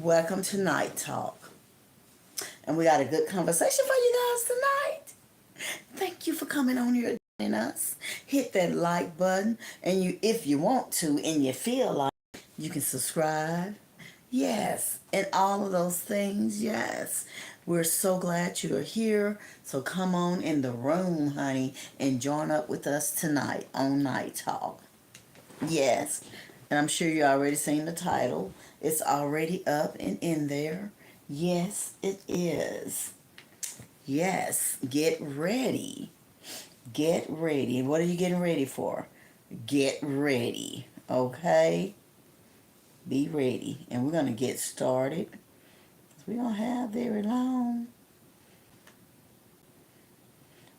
Welcome to Night Talk. And we got a good conversation for you guys tonight. Thank you for coming on here and joining us. Hit that like button. And if you want to and you feel like, you can subscribe. Yes. And all of those things. Yes. We're so glad you are here. So come on in the room, honey, and join up with us tonight on Night Talk. Yes. And I'm sure you already seen the title. It's already up and in there. Yes, it is. Yes. Get ready. Get ready. What are you getting ready for? Get ready. Okay? Be ready. And we're going to get started. We don't have very long.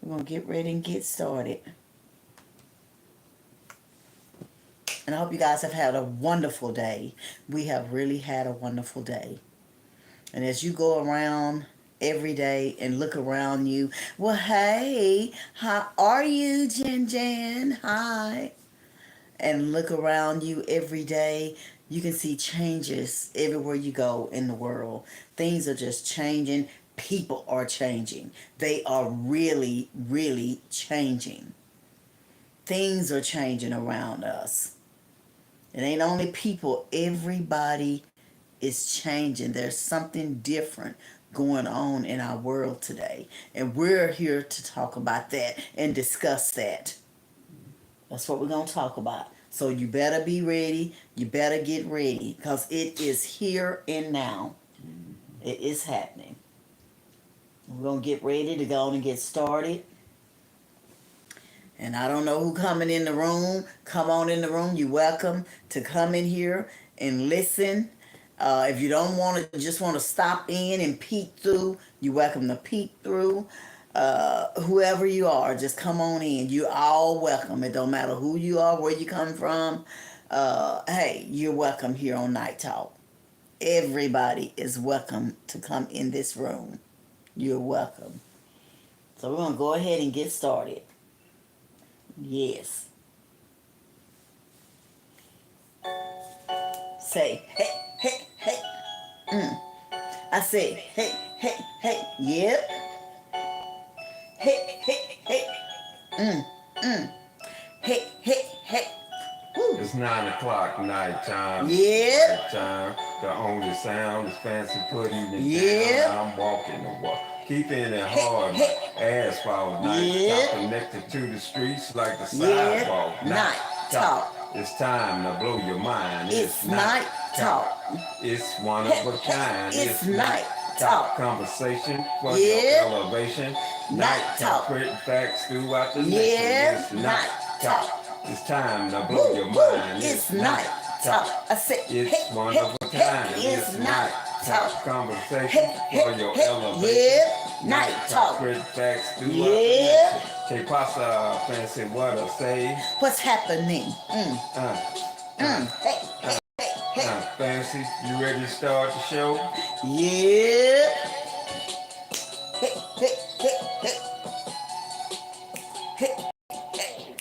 We're going to get ready and get started. And I hope you guys have had a wonderful day. We have really had a wonderful day. And as you go around every day and look around you, well, hey, how are you, Jen Jen? Hi. And look around you every day, you can see changes everywhere you go in the world. Things are just changing. People are changing. They are really, really changing. Things are changing around us. It ain't only people. Everybody is changing. There's something different going on in our world today. And we're here to talk about that and discuss that. That's what we're going to talk about. So you better be ready. You better get ready because it is here and now. It is happening. We're going to get ready to go on and get started. And I don't know who coming in the room. Come on in the room. You're welcome to come in here and listen. If you don't want to, just want to stop in and peek through, you're welcome to peek through. Whoever you are, just come on in. You're all welcome. It don't matter who you are, where you come from. Hey, you're welcome here on Night Talk. Everybody is welcome to come in this room. You're welcome. So we're going to go ahead and get started. Yes. Say, hey, hey, hey. I say, hey, hey, hey. Yep. Hey, hey, hey. Hey, hey, hey. Woo. It's 9 o'clock night time. Yep. Night time. The only sound is fancy pudding and Yep. I'm walking the walk. Keeping it hard like asphalt night. Yep. Top connected to the streets like the Yep. sidewalk. Night talk. It's time to blow your mind. It's night talk. It's one of a kind. It's night talk. Conversation for Yeah. your elevation. Night talk. Pretty facts throughout the nation. Yeah. It's Night talk. It's time to blow your mind. It's night talk. I said, it's one of a kind. It's night talk. Conversation for your elevation. Yeah. Night talk. Pretty facts throughout Yeah. the nation. Que pasa, fancy what I say? What's happening? Fancy, you ready to start the show? Yeah. Hey, hey, hey, hey. Hey, hey.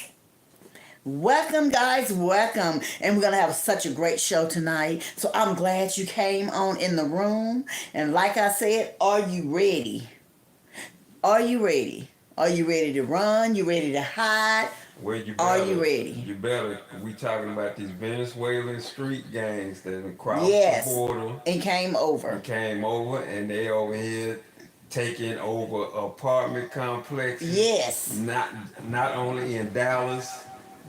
Welcome, guys. Welcome. And we're going to have such a great show tonight. So I'm glad you came on in the room. And like I said, are you ready? Are you ready? Are you ready to run? You ready to hide? Well, you Are better, you ready? You better. We talking about these Venezuelan street gangs that have crossed Yes. the border And came over. and they over here taking over apartment complexes. Yes. Not only in Dallas,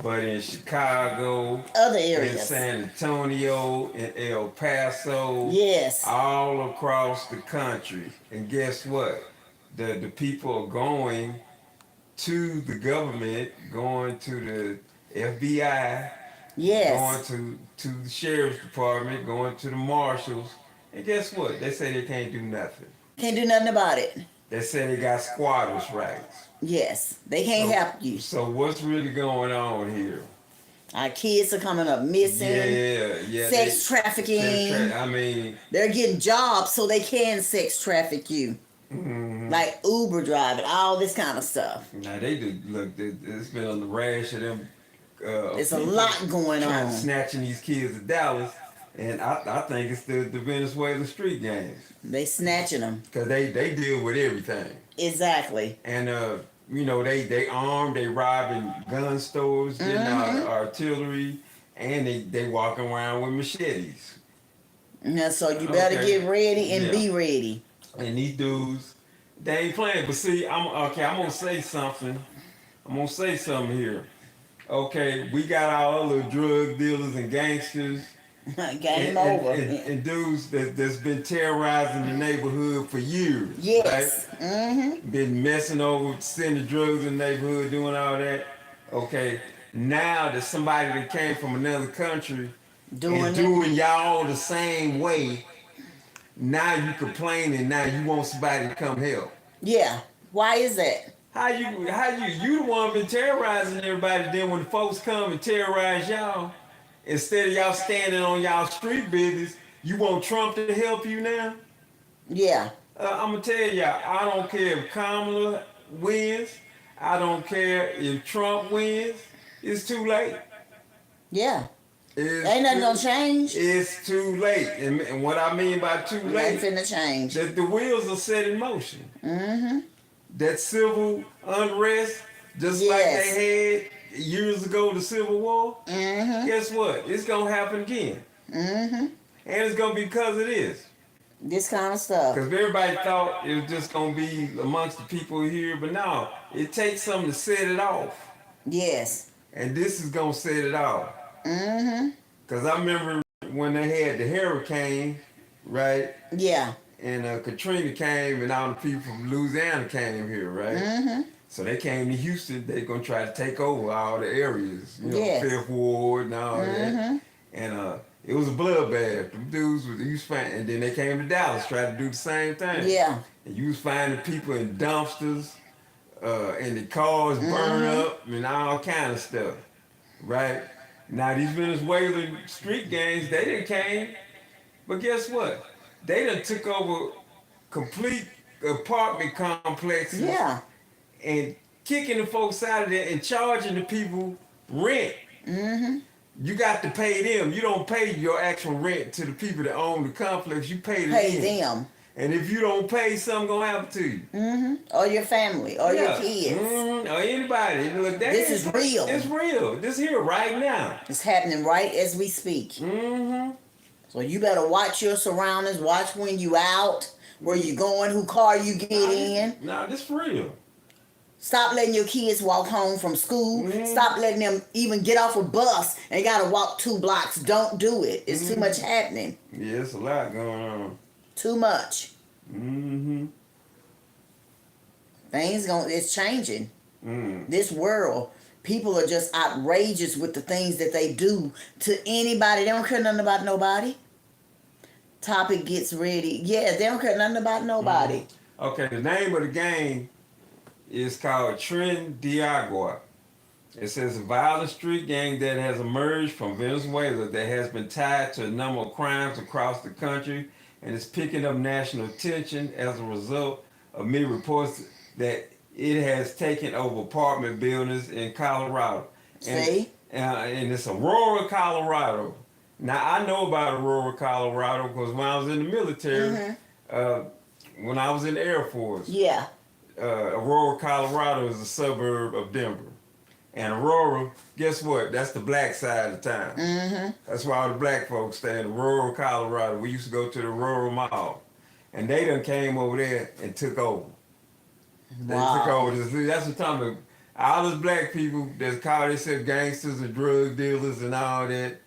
but in Chicago, Other areas. in San Antonio, in El Paso. Yes. All across the country. And guess what? The people are going to the government, going to the FBI, Yes. going to the sheriff's department, going to the marshals, and guess what? They say they can't do nothing. Can't do nothing about it. They say they got squatters' rights. Yes, they can't help you. So what's really going on here? Our kids are coming up missing. Yeah. Sex trafficking. I mean, they're getting jobs so they can sex traffic you. Mm-hmm. Like Uber driving, all this kind of stuff. Now they do look. It's been on the rash of them. There's a lot going on. Snatching these kids of Dallas. And I think it's the Venezuela street gangs. They snatching them. Because they deal with everything. Exactly. And, they armed, they robbing gun stores, getting out artillery, and they walking around with machetes. Yeah, so you better get ready and be ready. And these dudes, they ain't playing. But see, I'm gonna say something. I'm gonna say something here. Okay, we got our other drug dealers and gangsters. Game over. And dudes that's been terrorizing the neighborhood for years. Yes. Right? Been messing over, sending drugs in the neighborhood, doing all that. Okay, now there's somebody that came from another country doing y'all the same way. Now you complaining. Now you want somebody to come help. Yeah. Why is that? How you the one been terrorizing everybody? Then when the folks come and terrorize y'all, instead of y'all standing on y'all street business, you want Trump to help you now? Yeah. I'm gonna tell y'all, I don't care if Kamala wins. I don't care if Trump wins. It's too late. Yeah. Ain't nothing gonna change. It's too late. And what I mean by too late, ain't finna change. That the wheels are set in motion. Mm-hmm. That civil unrest, just like they had years ago, the Civil War, guess what? It's going to happen again. And it's going to be because of this. This kind of stuff. Because everybody thought it was just going to be amongst the people here, but no, it takes something to set it off. Yes. And this is going to set it off. Because I remember when they had the hurricane, right? Yeah. And Katrina came, and all the people from Louisiana came here, right? So they came to Houston. They're going to try to take over all the areas, Fifth Ward and all that. And it was a bloodbath. Them dudes, you was finding, and then they came to Dallas, tried to do the same thing. Yeah. And you was finding people in dumpsters, and the cars burn up, and all kind of stuff, right? Now, these Venezuelan street gangs, they didn't came, but guess what? They done took over complete apartment complexes. Yeah. And kicking the folks out of there and charging the people rent. You got to pay them. You don't pay your actual rent to the people that own the complex. You pay them. And if you don't pay, something gonna happen to you. Or your family, or your kids. Or anybody. Look, this is real. It's real. This here right now. It's happening right as we speak. So you better watch your surroundings. Watch when you out, where you going, who car you get in. Nah, this for real. Stop letting your kids walk home from school. Stop letting them even get off a bus and gotta walk 2 blocks. Don't do it. It's too much happening. Yeah, it's a lot going on. Too much. It's changing. This world. People are just outrageous with the things that they do to anybody. They don't care nothing about nobody. Topic gets ready. Yeah, they don't care nothing about nobody. Okay, the name of the game is called Tren de Agua. It says a violent street gang that has emerged from Venezuela that has been tied to a number of crimes across the country and is picking up national attention as a result of many reports that it has taken over apartment buildings in Colorado. And it's Aurora, Colorado. Now, I know about Aurora, Colorado because when I was in the military, when I was in the Air Force, Aurora, Colorado is a suburb of Denver. And Aurora, guess what? That's the black side of town. That's where all the black folks stay in Aurora, Colorado. We used to go to the Aurora Mall. And they done came over there and took over. They took over this. That's what I'm talking about. All those black people that call themselves gangsters and drug dealers and all that,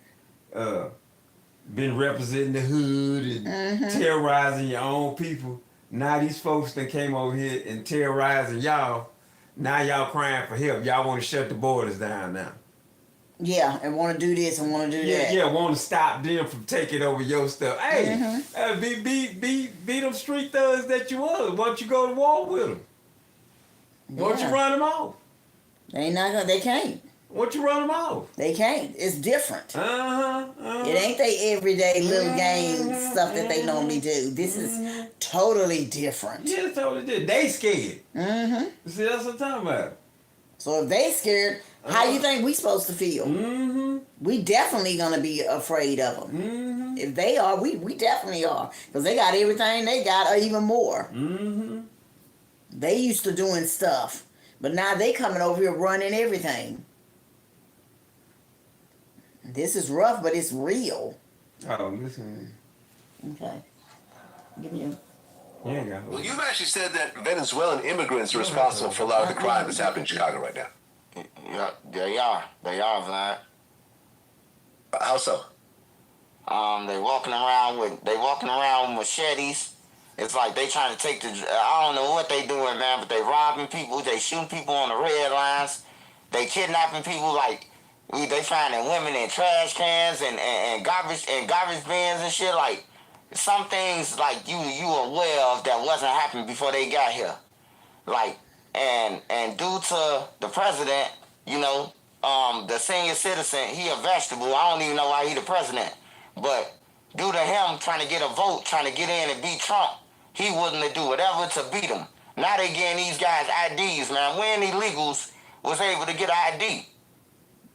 been representing the hood and terrorizing your own people. Now these folks that came over here and terrorizing y'all, now y'all crying for help. Y'all want to shut the borders down now. Yeah, and want to do this and want to do that. Yeah, want to stop them from taking over your stuff. Hey, be them street thugs that you was. Why don't you go to war with them? Why don't you run them off? They can't. Why don't you run them off? They can't. It's different. It ain't they everyday little game stuff that they normally do. This is totally different. Yeah, it's totally different. They scared. See, that's what I'm talking about. So if they scared, how you think we supposed to feel? Mm-hmm. We definitely gonna be afraid of them. Mm-hmm. If they are, we definitely are, because they got everything they got, or even more. Mm-hmm. They used to doing stuff, but now they coming over here running everything. This is rough, but it's real. Oh, listen. Okay, give me a. You ain't got Well, you've actually said that Venezuelan immigrants are responsible for a lot of the crime that's happening in Chicago right now. Yeah, they are. They are, Vlad. How so? They walking around with machetes. It's like they trying to take the. I don't know what they doing, man, but they robbing people. They shooting people on the red lines. They kidnapping people. Like they finding women in trash cans and garbage bins and shit. Like some things like you aware of that wasn't happening before they got here. Like and due to the president, you know, the senior citizen, he a vegetable. I don't even know why he the president, but due to him trying to get a vote, trying to get in and beat Trump, he willing to do whatever to beat him. Now they getting these guys IDs, man. When illegals was able to get an ID.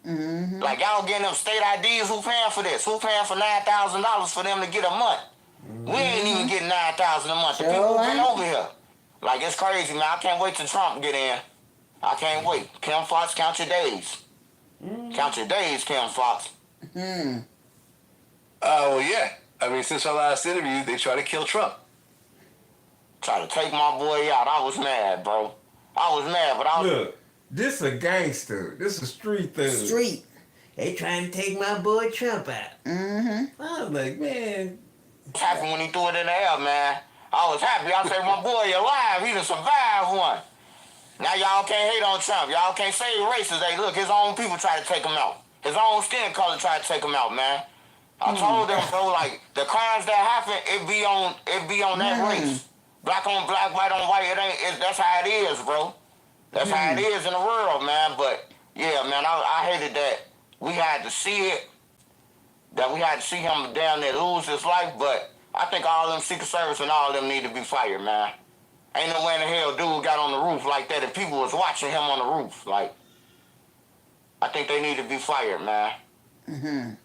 Mm-hmm. Like y'all getting them state IDs, who paying for this? Who paying for $9,000 for them to get a month? We ain't even getting $9,000 a month. The people who been over here. Like, it's crazy, man. I can't wait till Trump get in. I can't wait. Kim Fox, count your days. Count your days, Kim Fox. Well, yeah. I mean, since our last interview, they tried to kill Trump. Try to take my boy out. I was mad, bro. I was mad, but I was... Look, this a gangster. This a street thing. Street. They trying to take my boy Trump out. Mm-hmm. I was like, man. happy when he threw it in the air, man. I was happy. I said, my boy, you're alive. He done survived one. Now y'all can't hate on Trump. Y'all can't say he's racist. Hey, look, his own people try to take him out. His own skin color try to take him out, man. I told them, bro, like, the crimes that happen, it be on that race. Black on black, white on white, that's how it is, bro. That's how it is in the world, man. But, yeah, man, I hated that we had to see it, that we had to see him down there lose his life, but I think all them Secret Service and all of them need to be fired, man. Ain't no way in the hell dude got on the roof like that if people was watching him on the roof. Like, I think they need to be fired, man.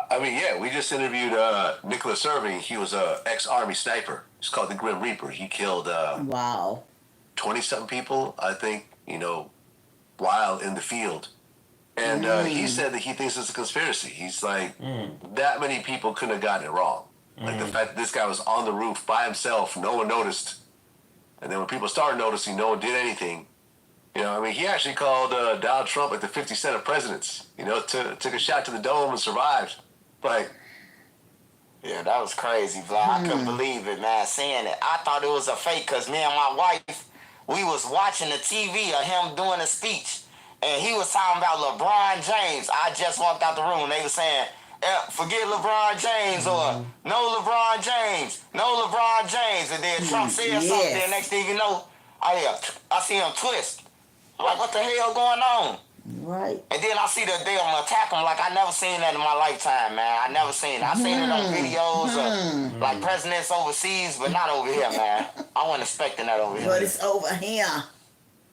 I mean, yeah, we just interviewed Nicholas Irving. He was a ex-Army sniper. He's called the Grim Reaper. He killed Wow. 20-something people, I think, you know, while in the field. And he said that he thinks it's a conspiracy. He's like, that many people couldn't have gotten it wrong. Like the fact that this guy was on the roof by himself, no one noticed. And then when people started noticing, no one did anything. You know, I mean, he actually called Donald Trump like the 50 Cent of presidents. You know, took a shot to the dome and survived. Like, Yeah, that was crazy, Vlad. I couldn't believe it, man, seeing it. I thought it was a fake because me and my wife, we was watching the TV of him doing a speech. And he was talking about LeBron James. I just walked out the room and they were saying, forget LeBron James or no LeBron James, no LeBron James. And then Trump said something, and next thing you know, I see him twist. I'm like, what the hell going on? Right. And then I see that they attack him like I never seen that in my lifetime, man. I never seen it. I seen it on videos of like presidents overseas, but not over here, man. I wasn't expecting that over here. But it's over here.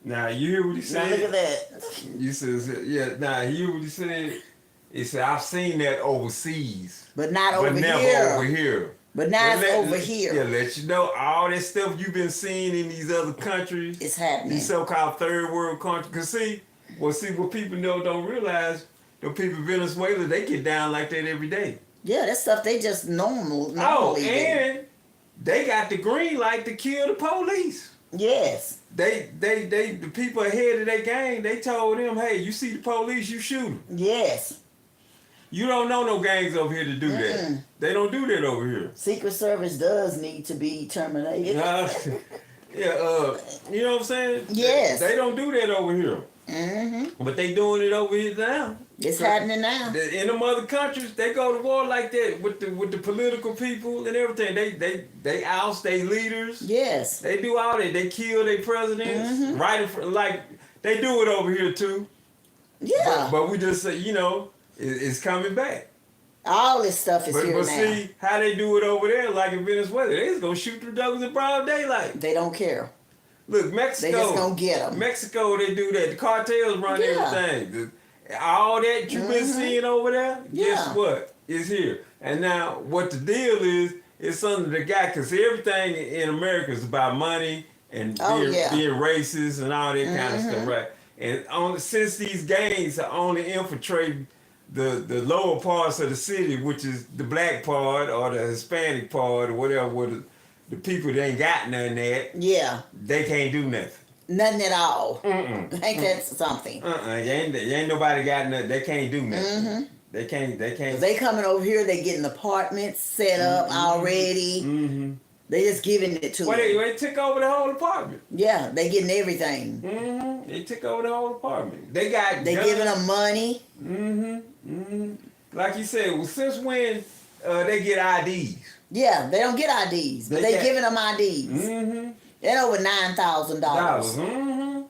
Now, you hear what he Now said? look at that. You said, yeah, now, you hear what he said? He said, I've seen that overseas. But not But over never here. over here. But now it's over Yeah, here. let you know all that stuff you've been seeing in these other countries. It's happening. These so-called third world countries. Because see what people don't realize, the people in Venezuela, they get down like that every day. Yeah, that stuff they just normally Oh, do. and they got the green light to kill the police. Yes. The people ahead of their gang, they told them, hey, you see the police, you shoot them. Yes. You don't know no gangs over here to do that. They don't do that over here. Secret Service does need to be terminated. You know what I'm saying? Yes. They don't do that over here. But they doing it over here now. It's happening now. In them other countries, they go to war like that with the political people and everything. They oust their leaders. Yes. They do all that. They kill their presidents. Right in front, like they do it over here too. Yeah. But we just say, it's coming back. All this stuff is here But now. see how they do it over there, like in Venezuela. They just gonna shoot through Douglas in broad daylight. They don't care. Look, They Mexico. just gonna get them. Mexico, they do that. The cartels run everything. All that you've been seeing over there, guess what? It's here. And now, what the deal is, it's under the guy, because everything in America is about money and being racist and all that kind of stuff, right? And since these gangs are only infiltrating the lower parts of the city, which is the black part or the Hispanic part or whatever, where the people that ain't got nothing at, they can't do nothing. Nothing at all. Ain't that something? Ain't nobody got nothing. They can't do nothing. They can't. They coming over here. They getting apartments set up already. They just giving it to them. They took over the whole apartment. Yeah, they getting everything. They took over the whole apartment. They giving them money. Like you said, well, since when they get IDs? Yeah, they don't get IDs, but they giving them IDs. And over $9,000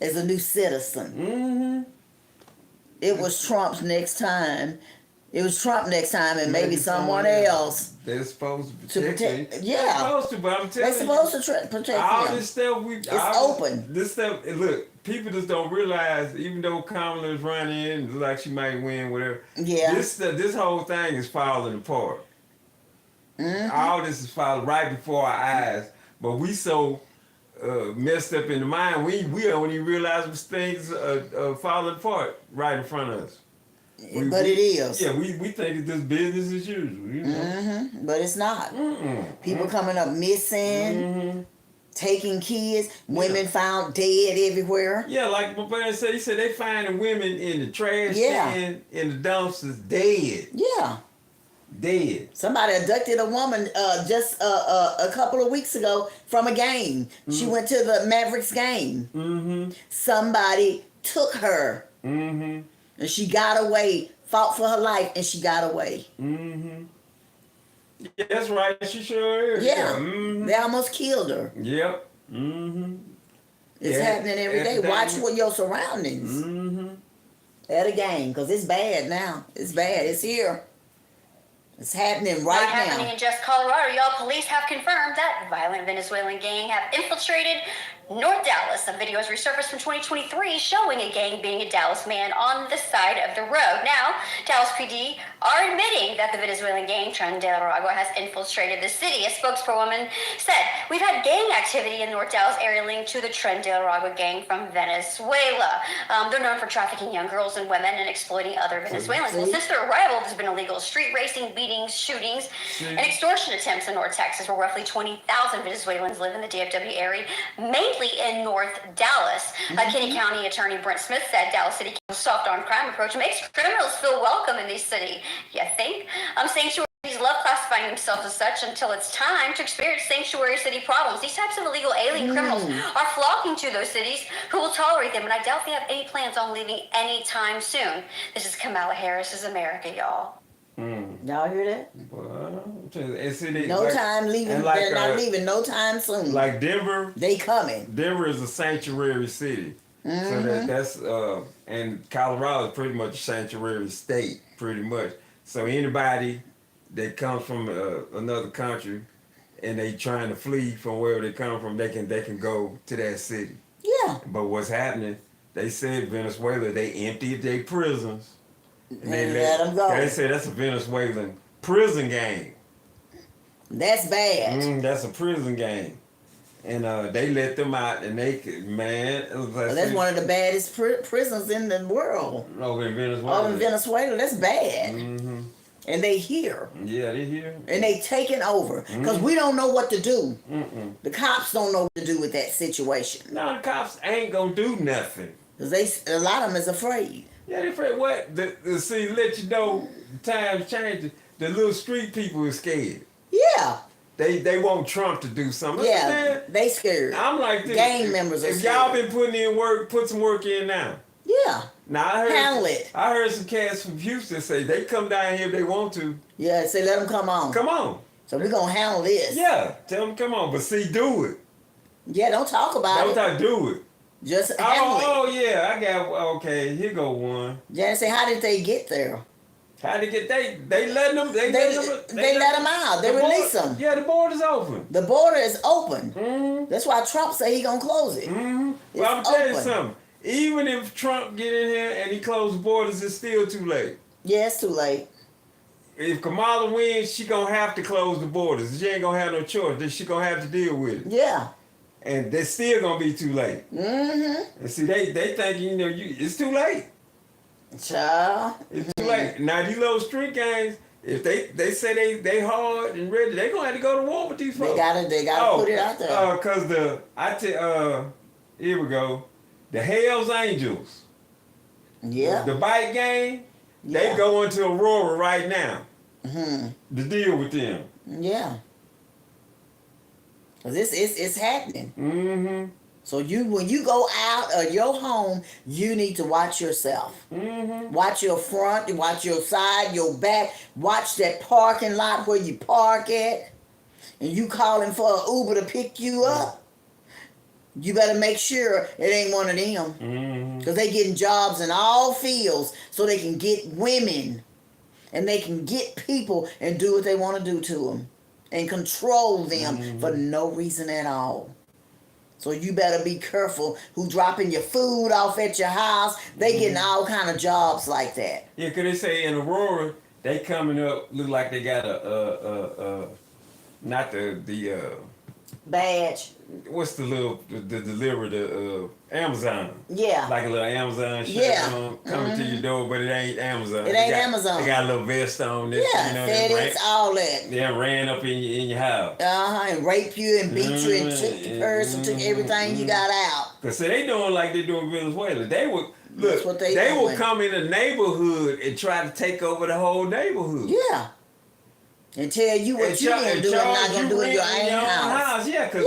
as a new citizen. It was Trump's next time. It was Trump next time, and maybe someone else. They're supposed to protect. Yeah, they're supposed to, but I'm telling you, they're supposed to protect all them. this stuff it's open. This stuff. Look, people just don't realize. Even though Kamala's running, like she might win, whatever. Yeah. This whole thing is falling apart. All this is falling right before our eyes, but we so messed up in the mind. We don't even realize things are falling apart right in front of us. But it is. Yeah, we think it's just business as usual. You know? But it's not. People coming up missing, taking kids, women found dead everywhere. Yeah, like my brother said, he said they finding women in the trash can, in the dumpsters, dead. Yeah. Dead. Somebody abducted a woman just a couple of weeks ago from a game. She went to the Mavericks game. Somebody took her. And she got away, fought for her life, and she got away. Yeah, that's right. She sure is. Yeah. They almost killed her. Yep. It's happening every day. Watch what your surroundings. At a game, because it's bad now. It's bad. It's here. It's happening right now. Happening in just Colorado, y'all. Police have confirmed that violent Venezuelan gang have infiltrated North Dallas. A video has resurfaced from 2023 showing a gang beating a Dallas man on the side of the road. Now, Dallas PD are admitting that the Venezuelan gang, Tren de Aragua, has infiltrated the city. A spokesperson said, "We've had gang activity in North Dallas area linked to the Tren de Aragua gang from Venezuela. They're known for trafficking young girls and women and exploiting other Venezuelans. Well, since their arrival, there's been illegal street racing, beatings, shootings, and extortion attempts in North Texas, where roughly 20,000 Venezuelans live in the DFW area, mainly in North Dallas." Kenny County Attorney Brent Smith said Dallas City Council's soft on crime approach makes criminals feel welcome in the city. You think? Sanctuaries love classifying themselves as such until it's time to experience sanctuary city problems. These types of illegal alien criminals are flocking to those cities who will tolerate them, and I doubt they have any plans on leaving anytime soon. This is Kamala Harris's America, y'all. Y'all hear that? Well, time leaving. They're not leaving no time soon. Like Denver. They coming. Denver is a sanctuary city. So that's and Colorado is pretty much a sanctuary state, pretty much. So anybody that comes from another country and they trying to flee from wherever they come from, they can go to that city. Yeah. But what's happening? They said Venezuela, they emptied their prisons. And they let them go. They say that's a Venezuelan prison gang. That's bad. That's a prison gang. And they let them out, and they could, that's one of the baddest prisons in the world. Over in Venezuela. Over in Venezuela, that's bad. And they here. Yeah, they here. And they taking over. Because we don't know what to do. The cops don't know what to do with that situation. No, the cops ain't gonna do nothing. Because a lot of them is afraid. Yeah, they afraid what? See, let you know, times changing. The little street people are scared. Yeah. They want Trump to do something. Yeah, they scared. I'm like this. Gang members are if scared. y'all been putting in work, put some work in now. Yeah. Now handle it. I heard some cats from Houston say they come down here if they want to. Yeah, say let them come on. Come on. So we're gonna handle this. Yeah, tell them come on, but see, do it. Yeah, don't talk about it. Don't do it. Just handle it. Oh yeah, I got okay. Here go one. Yeah, say how did they get there? How they get they letting them They let them out. They release them. Yeah, the border's open. The border is open. Mm-hmm. That's why Trump say he gonna close it. Mm-hmm. It's Well, I'm telling you open. something. Even if Trump get in here and he close the borders, it's still too late. Yeah, it's too late. If Kamala wins, she gonna have to close the borders. She ain't gonna have no choice. Then she gonna have to deal with it. Yeah. And they're still gonna be too late. Mm-hmm. And see, they thinking, it's too late. Child. It's too late. Now these little street gangs, if they say they hard and ready, they gonna have to go to war with these folks. They gotta put it out there. Cause here we go, the Hell's Angels, Yeah. the bike gang, they Yeah. go into Aurora right now Mm-hmm. to deal with them. Yeah. Cause it's happening. Mm-hmm. So when you go out of your home, you need to watch yourself. Mm-hmm. Watch your front, watch your side, your back. Watch that parking lot where you park at. And you calling for an Uber to pick you up. You better make sure it ain't one of them. Mm-hmm. Because they getting jobs in all fields so they can get women. And they can get people and do what they want to do to them. And control them for no reason at all. So you better be careful who dropping your food off at your house. They getting all kind of jobs like that. Yeah, cause they say in Aurora, they coming up look like they got not the Badge. what's the little the deliver the Amazon. Yeah. Like a little Amazon shit coming to your door, but it ain't Amazon. It ain't Amazon. They got a little vest on this. Yeah, FedEx, all that. They ran up in your house. And rape you and beat you and took your purse and took everything you got out. Cause see, they doing like they doing Venezuela. They would That's what they will doing. come in a neighborhood and try to take over the whole neighborhood. Yeah. And tell you what you gonna do and not gonna do in your own house. Yeah, cause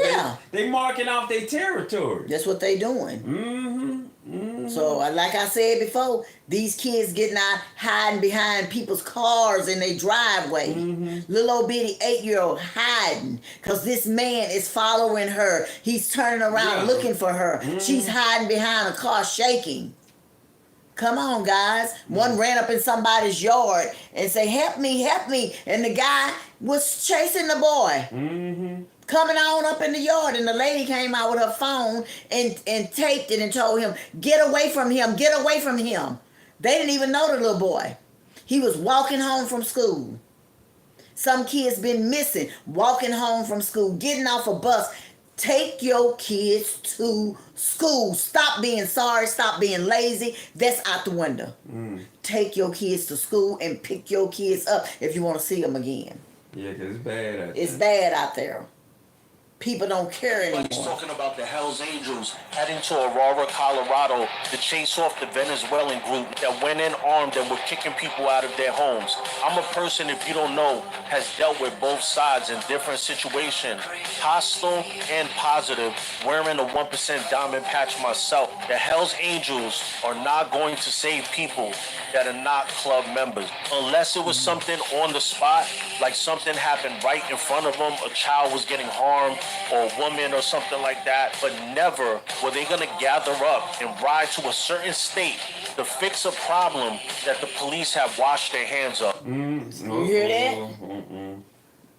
they marking off their territory. That's what they doing. Mm-hmm. So, like I said before, these kids getting out hiding behind people's cars in their driveway. Little old bitty 8-year-old hiding because this man is following her. He's turning around looking for her. She's hiding behind a car shaking. Come on, guys. One ran up in somebody's yard and say, help me, help me. And the guy was chasing the boy. Coming on up in the yard. And the lady came out with her phone and taped it and told him, get away from him, get away from him. They didn't even know the little boy. He was walking home from school. Some kids been missing, walking home from school, getting off a bus. Take your kids to school. Stop being sorry. Stop being lazy. That's out the window. Take your kids to school and pick your kids up if you want to see them again. Yeah, because it's bad out there. It's bad out there. People don't care He's anymore. talking about the Hells Angels heading to Aurora, Colorado to chase off the Venezuelan group that went in armed and were kicking people out of their homes. I'm a person, if you don't know, has dealt with both sides in different situations, hostile and positive, wearing a 1% diamond patch myself. The Hells Angels are not going to save people that are not club members. Unless it was something on the spot, like something happened right in front of them, a child was getting harmed, or a woman or something like that, but never were they going to gather up and ride to a certain state to fix a problem that the police have washed their hands of. You hear that?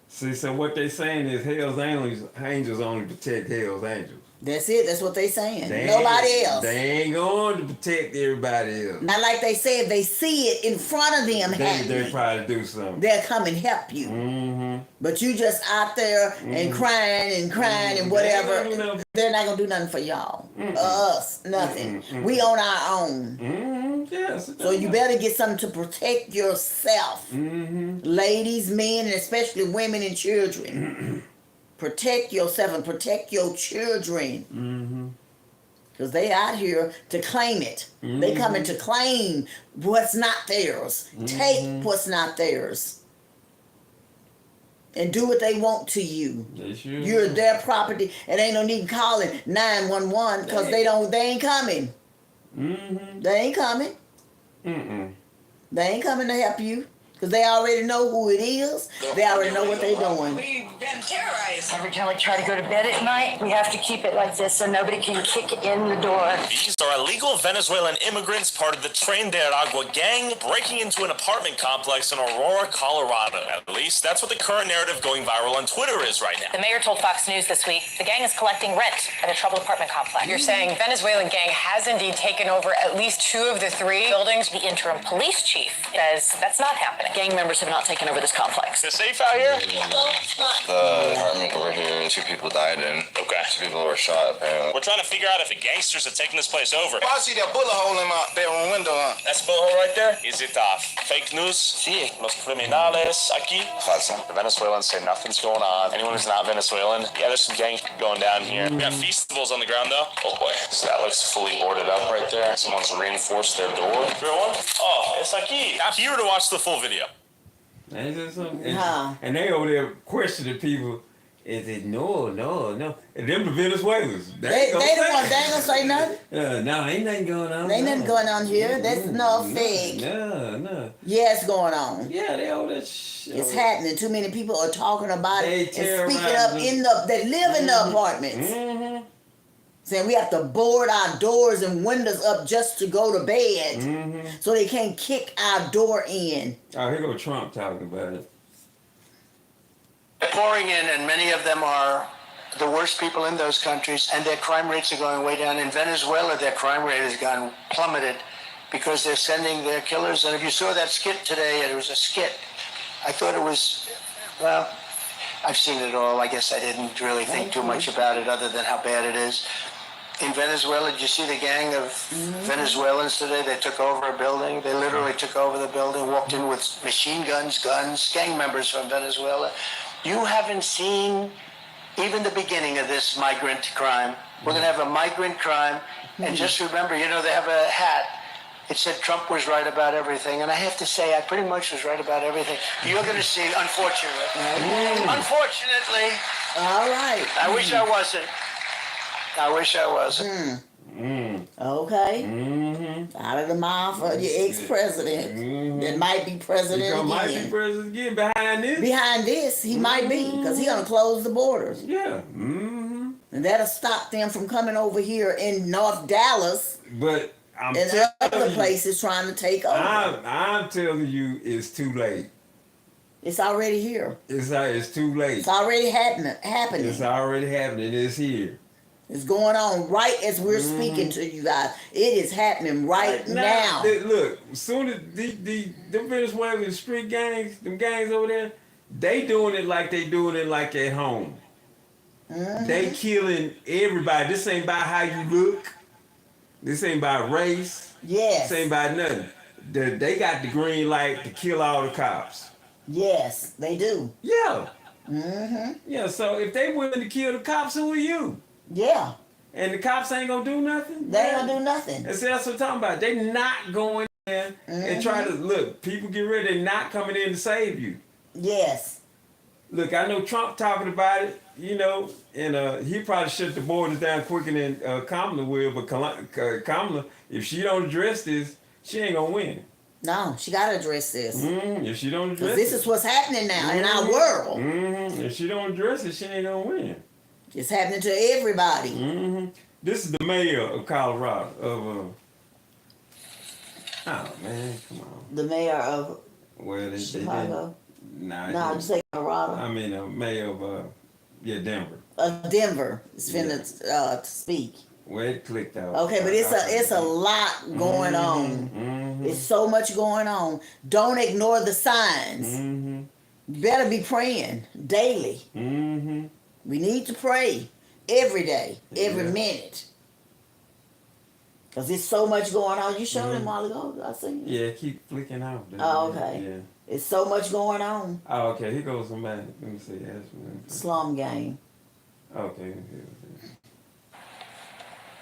See, so what they saying is Hell's Angels only protect Hell's Angels. That's it. That's what they saying. Nobody else. They ain't going to protect everybody else. Not like they said, they see it in front of them happening. They probably do something. They'll come and help you. But you just out there and crying and whatever. They're not going to do nothing for y'all. Us, nothing. We on our own. Yes. So you better get something to protect yourself. Ladies, men, and especially women and children. Protect yourself and protect your children. Because they out here to claim it. They coming to claim what's not theirs. Take what's not theirs. And do what they want to you. They sure You're their property. And ain't no need calling 911 because they ain't coming. They ain't coming. They ain't coming to help you. Because they already know who it is. They already know what they're doing. We've been terrorized. Every time we try to go to bed at night, we have to keep it like this so nobody can kick in the door. These are illegal Venezuelan immigrants, part of the Tren de Aragua gang, breaking into an apartment complex in Aurora, Colorado. At least that's what the current narrative going viral on Twitter is right now. The mayor told Fox News this week the gang is collecting rent at a troubled apartment complex. You're saying Venezuelan gang has indeed taken over at least 2 of the 3 buildings. The interim police chief says that's not happening. Gang members have not taken over this complex. Is it safe out here? The apartment over here, 2 people died in. Okay. 2 people were shot, apparently. We're trying to figure out if the gangsters have taken this place over. I see that bullet hole in my bedroom window. That's bullet hole right there? Is it fake news? Sí. Los criminales aquí. Falsa. The Venezuelans say nothing's going on. Anyone who's not Venezuelan, yeah, there's some gang going down here. We got festivals on the ground though. Oh boy, so that looks fully boarded up right there. Someone's reinforced their door. Real one? Oh, it's aquí. I'm here to watch the full video. And they over there questioning people. Is it no? And them the Venezuelans. They the ones, they ain't gonna say nothing. No, ain't nothing going on. Ain't nothing going on here. That's no fake. No. Yeah, it's going on. Yeah, they over there. It's happening. Too many people are talking about They it and speaking up terrorizing. they live in the apartments. Mm-hmm. Saying we have to board our doors and windows up just to go to bed. Mm-hmm. So they can't kick our door in. Oh, here go Trump talking about it. Pouring in, and many of them are the worst people in those countries, and their crime rates are going way down. In Venezuela, their crime rate has gone plummeted because they're sending their killers. And if you saw that skit today, it was a skit. I thought it was, well, I've seen it all. I guess I didn't really think too much about it other than how bad it is. In Venezuela, did you see the gang of Venezuelans today? They took over a building. They literally took over the building, walked in with machine guns, gang members from Venezuela. You haven't seen even the beginning of this migrant crime. We're going to have a migrant crime. And just remember, they have a hat. It said Trump was right about everything. And I have to say, I pretty much was right about everything. You're going to see, unfortunately. Unfortunately. All right. I wish I wasn't. Okay. Mm-hmm. Out of the mouth of your ex-president that might be president again. Might be president again behind this. Behind this, he might be, because he's going to close the borders. Yeah. Mm-hmm. And that'll stop them from coming over here in North Dallas But I'm and telling other you, places trying to take over. I'm telling you, it's too late. It's already here. It's too late. It's already happening. It's already happening. It's here. It's going on right as we're speaking to you guys. It is happening right now. Look, soon as the Venezuelan street gangs, them gangs over there, they doing it like they doing it like at home. Mm-hmm. They killing everybody. This ain't about how you look. This ain't about race. Yes. This ain't about nothing. They got the green light to kill all the cops. Yes, they do. Yeah. Mm-hmm. Yeah, so if they willing to kill the cops, who are you? Yeah. And the cops ain't gonna do nothing? They ain't gonna do nothing. That's what I'm talking about. They not going in and try to, look, people get ready, they not coming in to save you. Yes. Look, I know Trump talking about it, and he probably shut the borders down quicker than Kamala will, but Kamala, if she don't address this, she ain't gonna win. No, she gotta address this. If she don't address this is what's happening now in our world. If she don't address it, she ain't gonna win. It's happening to everybody. This is the mayor of Colorado, oh man, come on. The mayor of Chicago? No, you say Colorado. I mean, mayor of, Denver. Denver is finna to speak. Well, it clicked out. Okay, but it's a lot going on. It's so much going on. Don't ignore the signs. You better be praying daily. We need to pray every day, every minute. Because there's so much going on. You showed him a while ago, I see. Yeah, keep flicking out. Oh, okay. Yeah. It's so much going on. Oh, okay. Here goes somebody. Let me see. Slum game. Okay.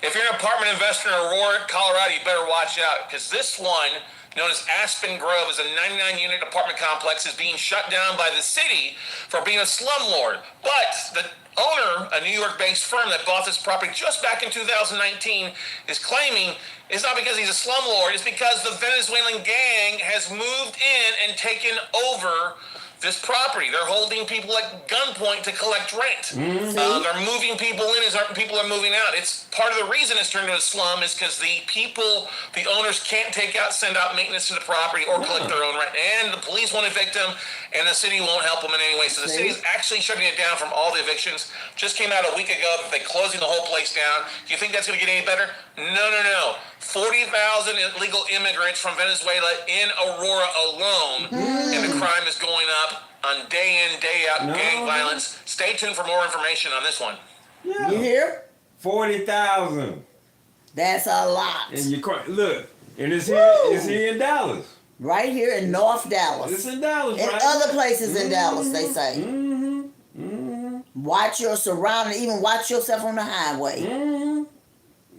If you're an apartment investor in Aurora, Colorado, you better watch out, because this one, known as Aspen Grove, is a 99-unit apartment complex, is being shut down by the city for being a slumlord. But the owner, a New York-based firm that bought this property just back in 2019, is claiming it's not because he's a slumlord, it's because the Venezuelan gang has moved in and taken over this property. They're holding people at gunpoint to collect rent. They're moving people in as people are moving out. It's part of the reason it's turned into a slum is because the owners can't send out maintenance to the property or collect their own rent. And the police won't evict them, and the city won't help them in any way. So the city's actually shutting it down from all the evictions. Just came out a week ago that they're closing the whole place down. Do you think that's going to get any better? No. 40,000 illegal immigrants from Venezuela in Aurora alone, and the crime is going up on day in, day out gang violence. Stay tuned for more information on this one. Yeah. You hear? 40,000. That's a lot. And you look, and it's here in Dallas. Right here in North Dallas. It's in Dallas, and right? other places in Dallas, they say. Watch your surroundings, even watch yourself on the highway.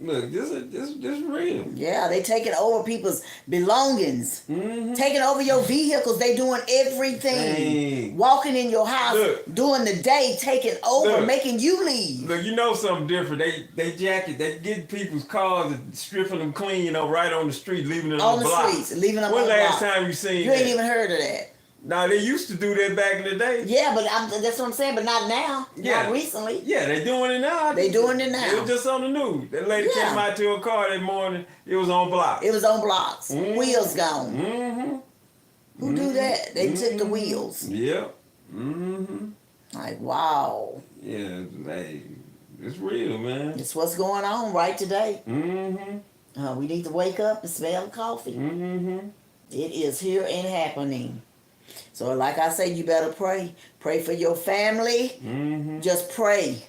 Look, this is real. Yeah, they taking over people's belongings. Taking over your vehicles. They doing everything. Dang. Walking in your house, doing the day, taking over, making you leave. Look, you know something different. They get people's cars and stripping them clean, right on the street, leaving them on the block. streets, leaving them when on the last block. time you seen You that? ain't even heard of that. Nah, they used to do that back in the day. Yeah, but that's what I'm saying, but not now. Yeah. Not recently. Yeah, they doing it now. They doing it now. It was just on the news. That lady came out to her car that morning. It was on blocks. It was on blocks. Wheels gone. Who do that? They took the wheels. Yep. Like, wow. Yeah, it's real, man. It's what's going on right today. We need to wake up and smell coffee. It is here and happening. So like I say, you better pray. Pray for your family. Just pray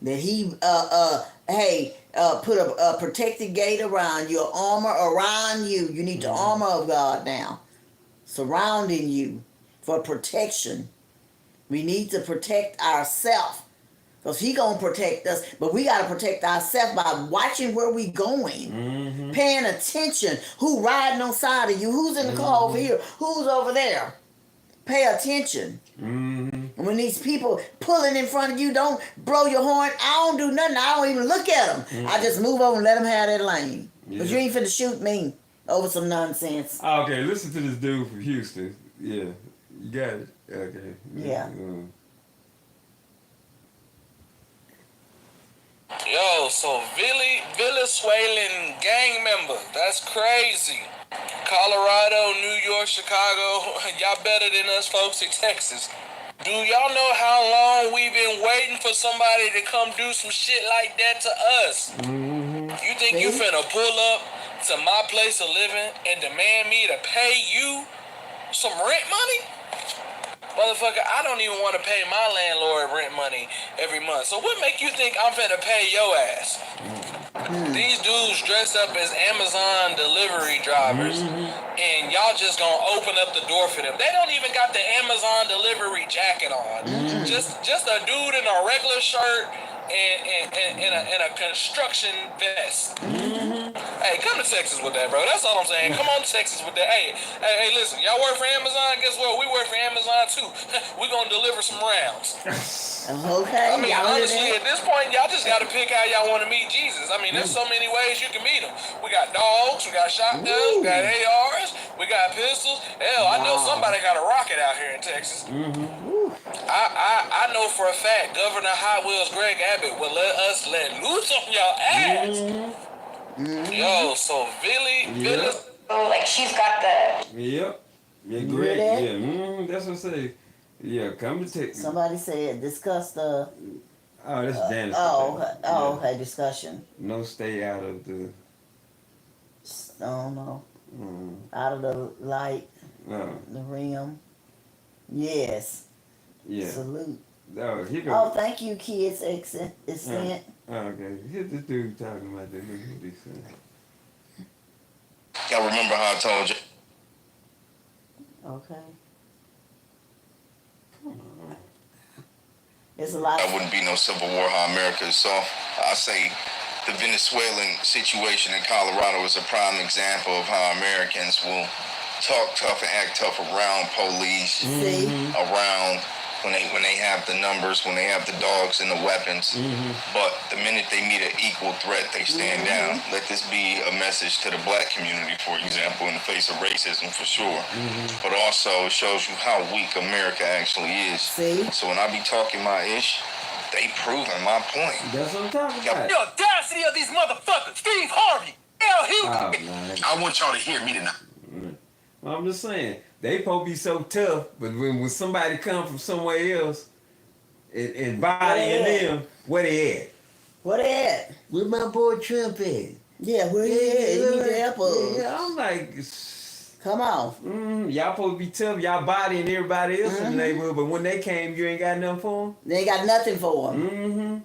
that he put a protected gate around you, armor around you. You need the armor of God now surrounding you for protection. We need to protect ourselves. Because he going to protect us, but we got to protect ourselves by watching where we going. Paying attention. Who riding on side of you? Who's in the car over here? Who's over there? Pay attention. And when these people pulling in front of you, don't blow your horn. I don't do nothing. I don't even look at them. I just move over and let them have that lane. Because you ain't finna shoot me over some nonsense. Okay, listen to this dude from Houston. Yeah, you got it. Okay. Yeah. Yo, so Venezuelan gang member, that's crazy. Colorado, New York, Chicago, y'all better than us folks in Texas. Do y'all know how long we've been waiting for somebody to come do some shit like that to us? You think you finna pull up to my place of living and demand me to pay you some rent money? Motherfucker, I don't even want to pay my landlord rent money every month. So what make you think I'm finna pay your ass? These dudes dress up as Amazon delivery drivers, and y'all just gonna open up the door for them. They don't even got the Amazon delivery jacket on. Just a dude in a regular shirt and a construction vest. Hey, come to Texas with that, bro. That's all I'm saying. Come on to Texas with that. Hey, listen, y'all work for Amazon? Guess what? We work for Amazon too. We gonna deliver some rounds. Okay. I mean, honestly, at this point, y'all just gotta pick how y'all want to meet Jesus. I mean, there's so many ways you can meet him. We got dogs, we got shotguns, we got ARs, we got pistols. Hell, I know somebody got a rocket out here in Texas. I know for a fact Governor Hot Wheels Greg Abbott will let us let loose on y'all ass. Yo, so Billy. Oh, like she's got the. Yep. Yeah, great. Yeah, that's what I say. Yeah, come to Texas. Somebody said discuss the. Oh, that's Janice. Okay, discussion. No, stay out of the. Oh no. Out of the light. The rim. Yes. Yeah. Salute. Oh, oh, thank you, kids. It's sent. Okay. Here's this dude talking about that. Look what he's saying. Y'all remember how I told you? Okay. It's a lot. There wouldn't be no civil war how America is soft. I say the Venezuelan situation in Colorado is a prime example of how Americans will talk tough and act tough around police, around when they have the numbers, when they have the dogs and the weapons. But the minute they meet an equal threat, they stand down. Let this be a message to the black community, for example, in the face of racism, for sure. But also it shows you how weak America actually is. See? So when I be talking my ish, they proving my point. That's what I'm talking about. The audacity of these motherfuckers! Steve Harvey! L. Houston! Oh, man. I want y'all to hear me tonight. Well, I'm just saying, they supposed to be so tough, but when somebody come from somewhere else and bodying them, where they at? Where they at? Where my boy Trump at? Yeah, where he at? He need to help us. Yeah, I'm like, come on. Y'all supposed to be tough. Y'all bodying everybody else in the neighborhood, but when they came, you ain't got nothing for them? They ain't got nothing for them.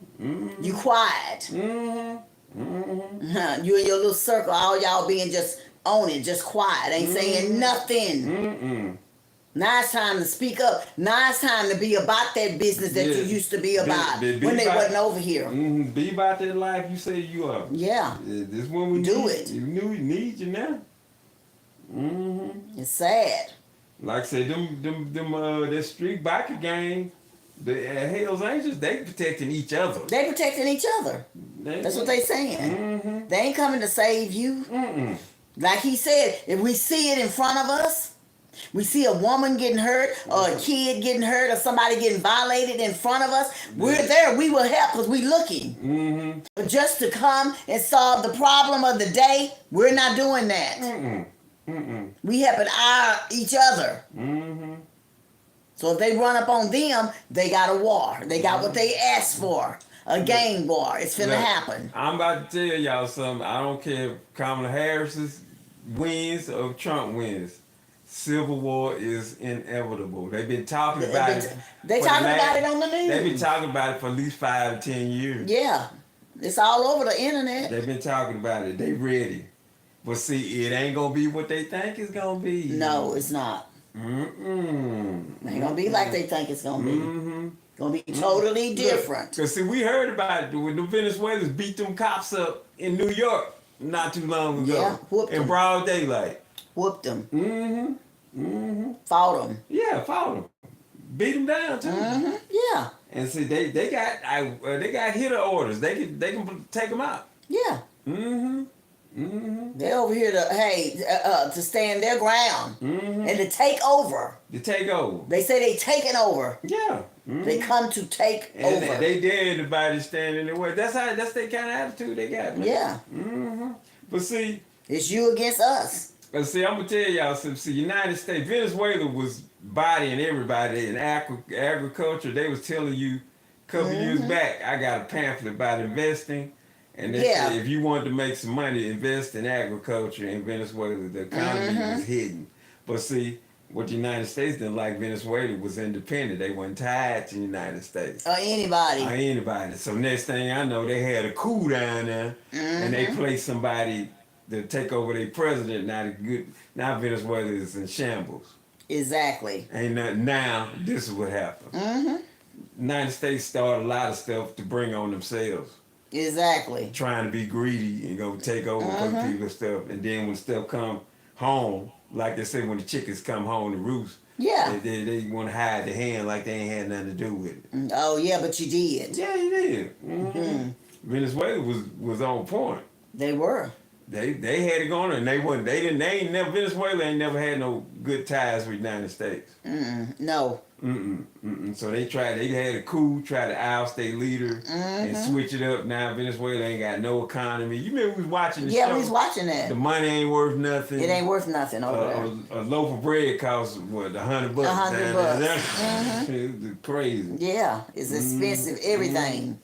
You quiet. You and your little circle, all y'all being just on it, just quiet, ain't saying nothing. Now it's time to speak up. Now it's time to be about that business that you used to be about when they wasn't over here. Be about that life you say you are. Yeah. This when we do need, it. You knew we need you now. It's sad. Like I said, that street biker gang, the Hells Angels, they protecting each other. They protecting each other. That's what they saying. They ain't coming to save you. Like he said, if we see it in front of us, we see a woman getting hurt or a kid getting hurt or somebody getting violated in front of us, we're there. We will help because we looking. But just to come and solve the problem of the day, we're not doing that. We helping each other. So if they run up on them, they got a war. They got what they asked for. A gang war. It's finna happen. I'm about to tell y'all something. I don't care if Kamala Harris wins or Trump wins. Civil war is inevitable. They've been talking about it. They talking about it on the news. They've been talking about it for at least 5 to 10 years. Yeah. It's all over the internet. They've been talking about it. They ready. But see, it ain't gonna be what they think it's gonna be. No, it's not. It ain't gonna be like they think it's gonna be. Gonna be totally different. Cause see, we heard about it when the Venezuelans beat them cops up in New York not too long ago. Yeah, whooped in them. broad daylight. Whooped them. Fought them. Yeah, fought them. Beat them down too. Yeah. And see, they got hitter orders. They can take them out. Yeah. They're over here to stand their ground and to take over. To take over. They say they taking over. Yeah. They come to take and over. They dare anybody stand in their way. That's their kind of attitude they got. Man. Yeah. But see, it's you against us. But see, I'm gonna tell y'all something. See, United States, Venezuela was bodying everybody in agriculture. They was telling you a couple years back, I got a pamphlet about investing. And they said if you wanted to make some money, invest in agriculture in Venezuela. The economy was hidden. But see, what the United States didn't like, Venezuela was independent. They weren't tied to the United States. Or anybody. So next thing I know, they had a coup down there, and they placed somebody to take over their president. Now Venezuela is in shambles. Exactly. Ain't nothing. Now this is what happened. United States started a lot of stuff to bring on themselves. Exactly. Trying to be greedy and go take over other people's stuff. And then when stuff come home, like they say when the chickens come home to roost, they want to hide their hand like they ain't had nothing to do with it. Oh, yeah, but you did. Yeah, you did. Venezuela was on point. They were. They had it going and Venezuela ain't never had no good ties with the United States. No. So they had a coup, tried to oust their leader and switch it up. Now Venezuela ain't got no economy. You remember we was watching the show? Yeah, we was watching that. The money ain't worth nothing. It ain't worth nothing over there. A loaf of bread costs what, $100? $100. It's crazy. Yeah, it's expensive. Everything.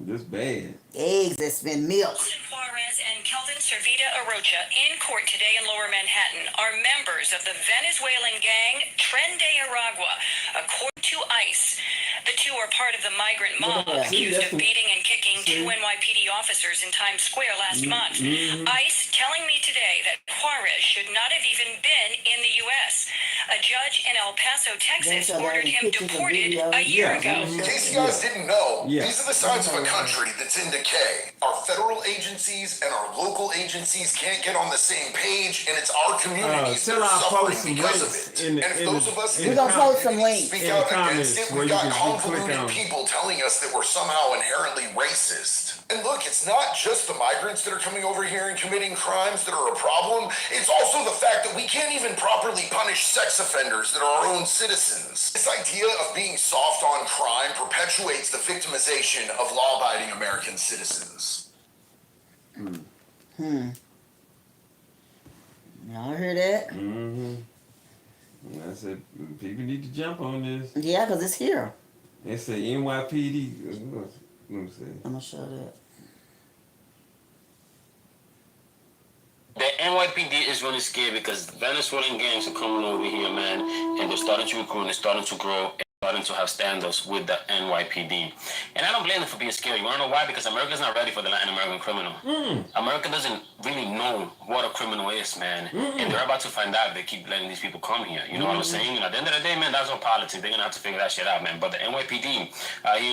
That's bad. Eggs that spend milk. Juarez and Kelvin Servita Arocha in court today in Lower Manhattan are members of the Venezuelan gang Tren de Aragua, according to ICE. The two are part of the migrant mob accused of beating and kicking two NYPD officers in Times Square last month. ICE telling me today that Juarez should not have even been in the U.S. A judge in El Paso, Texas, ordered him deported a year ago. In case you guys didn't know, these are the signs of a country that's in decay. Our federal agencies and our local agencies can't get on the same page, and it's our communities that are suffering because of it. And if those of us we're gonna post some links. Speak out against it, we've got convoluted people telling us that we're somehow inherently racist. And look, it's not just the migrants that are coming over here and committing crimes that are a problem. It's also the fact that we can't even properly punish sex offenders that are our own citizens. This idea of being soft on crime perpetuates the victimization of law-abiding American citizens. Y'all hear that? I said, people need to jump on this. Yeah, because it's here. They say NYPD. Let me see. I'm going to show that. The NYPD is really scared because Venezuelan gangs are coming over here, man, and they're starting to recruit, and they're starting to grow, and starting to have standoffs with the NYPD. And I don't blame them for being scared. You want to know why? Because America's not ready for the Latin American criminal. America doesn't really know what a criminal is, man. And they're about to find out if they keep letting these people come here. You know what I'm saying? And at the end of the day, man, that's no politics. They're going to have to figure that shit out, man. But the NYPD here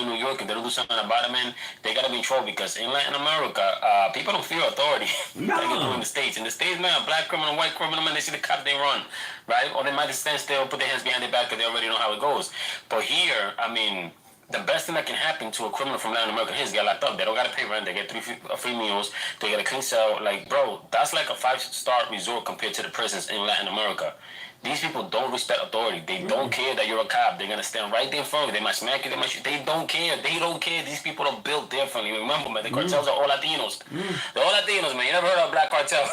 in New York, if they don't do something about it, man, they got to be in trouble because in Latin America, people don't fear authority like they do in the States. In the States, man, a black criminal, white criminal, man, they see the cops, they run, right? Or they might just stand still, put their hands behind their back because they already know how it goes. But here, I mean, the best thing that can happen to a criminal from Latin America is get locked up. They don't got to pay rent. They get free meals. They get a clean cell. Like, bro, that's like a 5-star resort compared to the prisons in Latin America. These people don't respect authority. They don't care that you're a cop. They're going to stand right there in front of you. They might smack you. They might shoot. They don't care. They don't care. These people are built differently. Remember, man, the cartels are all Latinos. They're all Latinos, man. You never heard of a black cartel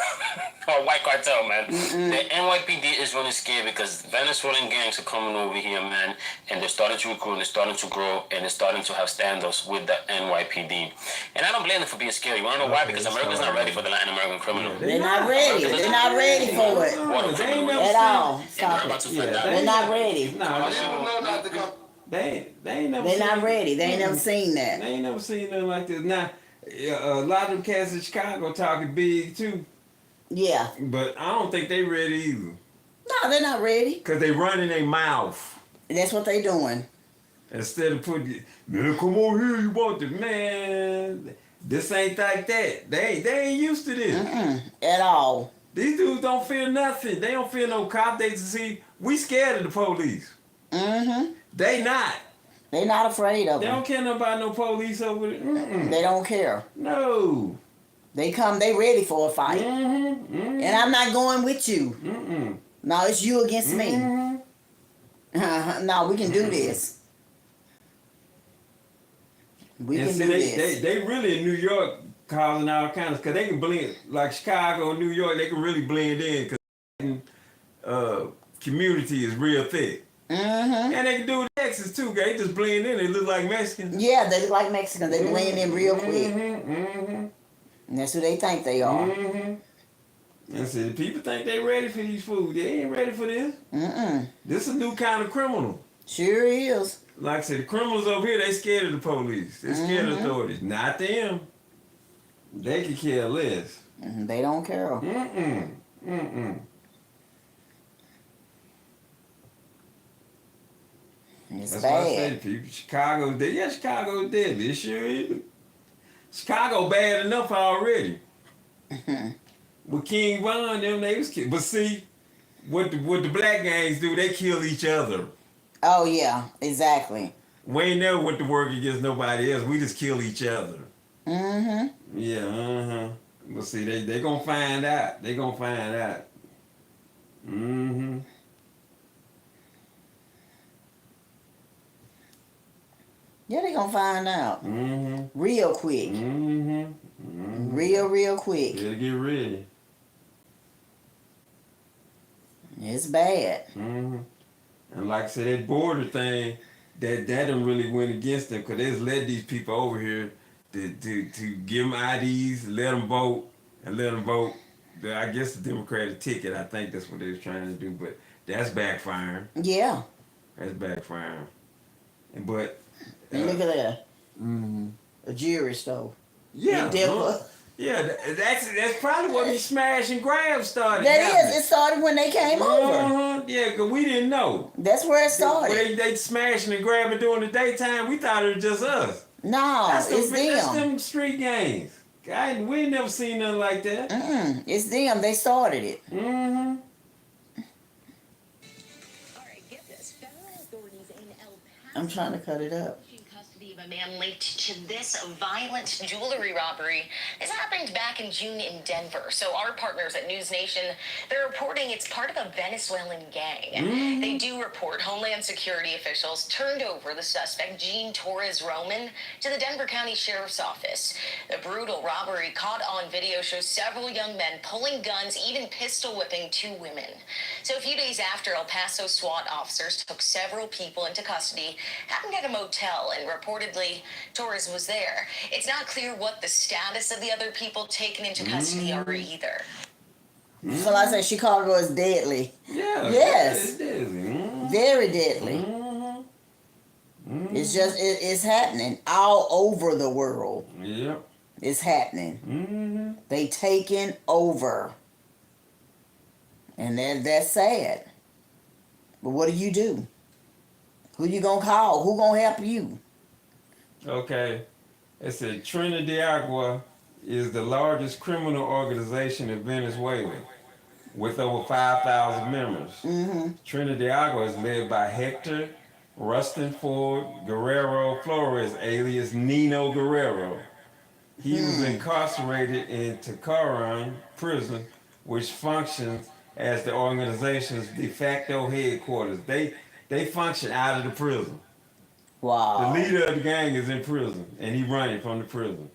or a white cartel, man. The NYPD is really scared because Venezuelan gangs are coming over here, man, and they're starting to recruit, and they're starting to grow, and they're starting to have standoffs with the NYPD. And I don't blame them for being scared. You want to know why? Because America's not ready for the Latin American criminal. They're not ready. They're not ready for it at all. Stop it. They're not ready. They ain't never. They're not ready. They ain't never seen that. They ain't never seen nothing like this. Now, a lot of them cats in Chicago talking big too. Yeah. But I don't think they ready either. No, they're not ready. Cause they running their mouth. That's what they doing. Instead of putting, man, come on here, you want the man. This ain't like that. They ain't used to this. At all. These dudes don't fear nothing. They don't fear no cop. They see we scared of the police. They not. They not afraid of They them. don't care nothing about no police over there. They don't care. No. They come. They ready for a fight. And I'm not going with you. No, it's you against me. No, we can do this. We and can see, do this. They really in New York causing all kinds of, because they can blend, like Chicago and New York, they can really blend in because community is real thick. And they can do it in Texas too, they just blend in, they look like Mexicans. Yeah, they look like Mexicans, they blend in real quick. And that's who they think they are. And see, people think they ready for these fools. They ain't ready for this. This is a new kind of criminal. Sure is. Like I said, the criminals over here, they scared of the police. They scared of authorities. Not them. They can care less. They don't care. It's That's bad. why I say to people, Chicago's dead. Yeah, Chicago's dead. It sure is. Chicago bad enough already. With King Von, them they was killed. But see, what the black gangs do, they kill each other. Oh yeah, exactly. We ain't never went to work against nobody else. We just kill each other. Yeah, But see, they gonna find out. They gonna find out. Yeah, they gonna find out. Real quick. Real quick. Better get ready. It's bad. And like I said, that border thing, that done really went against them, because they just led these people over here to give them IDs, let them vote, and let them vote. I guess the Democratic ticket, I think that's what they was trying to do, but that's backfiring. Yeah. That's backfiring. But look at that. A jewelry store. Yeah. Yeah, that's probably what the smash and grab started. That happening. is. It started when they came over. Yeah, because we didn't know. That's where it started. They smashing and grabbing during the daytime. We thought it was just us. No, it's them. That's them street gangs. God, we ain't never seen nothing like that. It's them. They started it. Mm-hmm. All right, get this. Federal authorities in El Paso. I'm trying to cut it up. Custody of a man linked to this violent jewelry robbery. This happened back in June in Denver. So our partners at News Nation, they're reporting it's part of a Venezuelan gang. They do report Homeland Security officials turned over the suspect, Gene Torres Roman, to the Denver County Sheriff's Office. The brutal robbery caught on video shows several young men pulling guns, even pistol whipping 2 women. So a few days after, El Paso SWAT officers took several people into custody, happened at a motel, and reportedly Torres was there. It's not clear what the status of the other people taken into custody are either. So like I said, Chicago is deadly. Yeah. Yes. It's deadly. Very deadly. It's just, it's happening all over the world. Yep. It's happening. They taking over. And that's sad. But what do? Who you gonna call? Who gonna help you? Okay. It said Trinidad is the largest criminal organization in Venezuela with over 5,000 members. Trinidad is led by Hector Rustin Guerrero Flores, alias Nino Guerrero. He was incarcerated in Tacaran prison, which functions as the organization's de facto headquarters. They function out of the prison. Wow. The leader of the gang is in prison, and he running from the prison.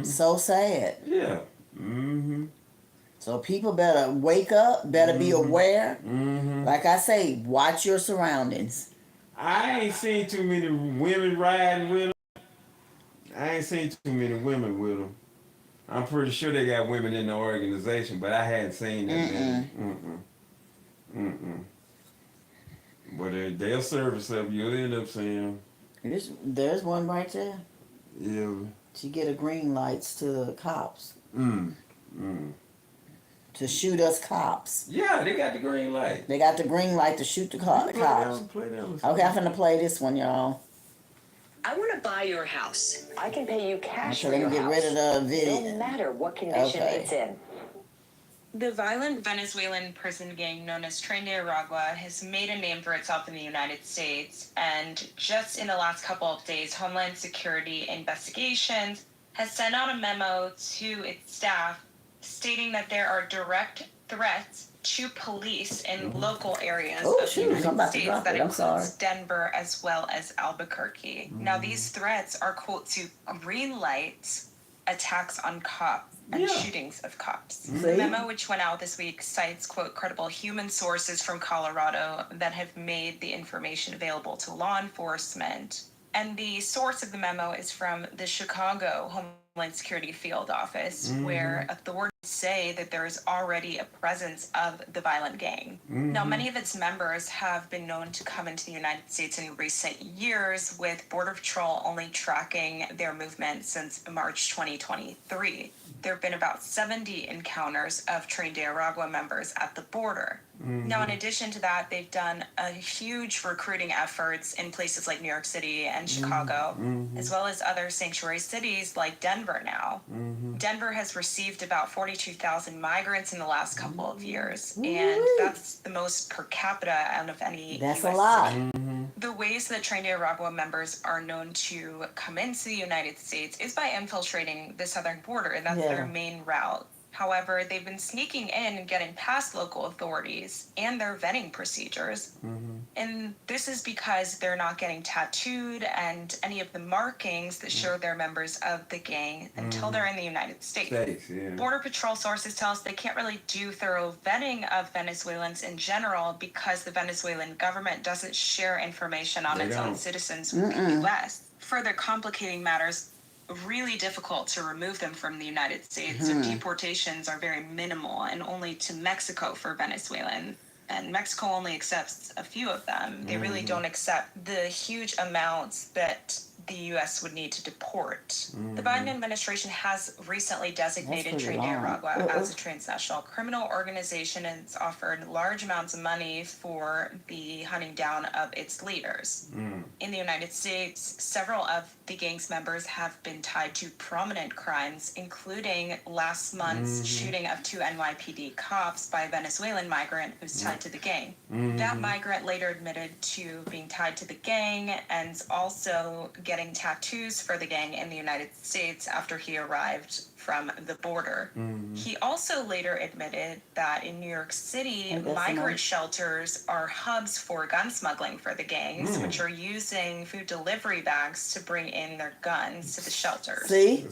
So sad. Yeah. So people better wake up, better be aware. Like I say, watch your surroundings. I ain't seen too many women riding with them. I ain't seen too many women with them. I'm pretty sure they got women in the organization, but I hadn't seen that many. But they'll service up. You'll end up seeing them. There's one right there. Yeah. She get a green lights to the cops. To shoot us cops. Yeah, they got the green light. They got the green light to shoot the cops. Play down. Okay, I'm finna play this one, y'all. I want to buy your house. I can pay you cash for Let your me get house. rid of the video. No matter what condition it's in. The violent Venezuelan prison gang known as Tren de Aragua has made a name for itself in the United States, and just in the last couple of days, Homeland Security Investigations has sent out a memo to its staff stating that there are direct threats to police in local areas of the United States that includes Denver as well as Albuquerque. Now, these threats are, quote, to green light attacks on cops and shootings of cops. The memo, which went out this week, cites, quote, credible human sources from Colorado that have made the information available to law enforcement. And the source of the memo is from the Chicago Homeland Security Field Office, where authorities say that there is already a presence of the violent gang. Now, many of its members have been known to come into the United States in recent years, with Border Patrol only tracking their movement since March 2023. There have been about 70 encounters of Tren de Aragua members at the border. Now, in addition to that, they've done a huge recruiting efforts in places like New York City and Chicago, as well as other sanctuary cities like Denver now. Denver has received about 42,000 migrants in the last couple of years, and that's the most per capita out of any That's US a lot. city. The ways that Tren de Aragua members are known to come into the United States is by infiltrating the southern border. That's their main route. However, they've been sneaking in and getting past local authorities and their vetting procedures. And this is because they're not getting tattooed and any of the markings that show they're members of the gang until they're in the United States. Border Patrol sources tell us they can't really do thorough vetting of Venezuelans in general because the Venezuelan government doesn't share information on its own citizens with the U.S. Further complicating matters, really difficult to remove them from the United States. So deportations are very minimal and only to Mexico for Venezuelan. And Mexico only accepts a few of them. They really don't accept the huge amounts that the U.S. would need to deport. The Biden administration has recently designated Tren de Aragua as a transnational criminal organization and has offered large amounts of money for the hunting down of its leaders. In the United States, several of the gang's members have been tied to prominent crimes, including last month's shooting of 2 NYPD cops by a Venezuelan migrant who's tied to the gang. That migrant later admitted to being tied to the gang and also getting tattoos for the gang in the United States after he arrived from the border. He also later admitted that in New York City, migrant shelters are hubs for gun smuggling for the gangs, which are using food delivery bags to bring in their guns to the shelters. See?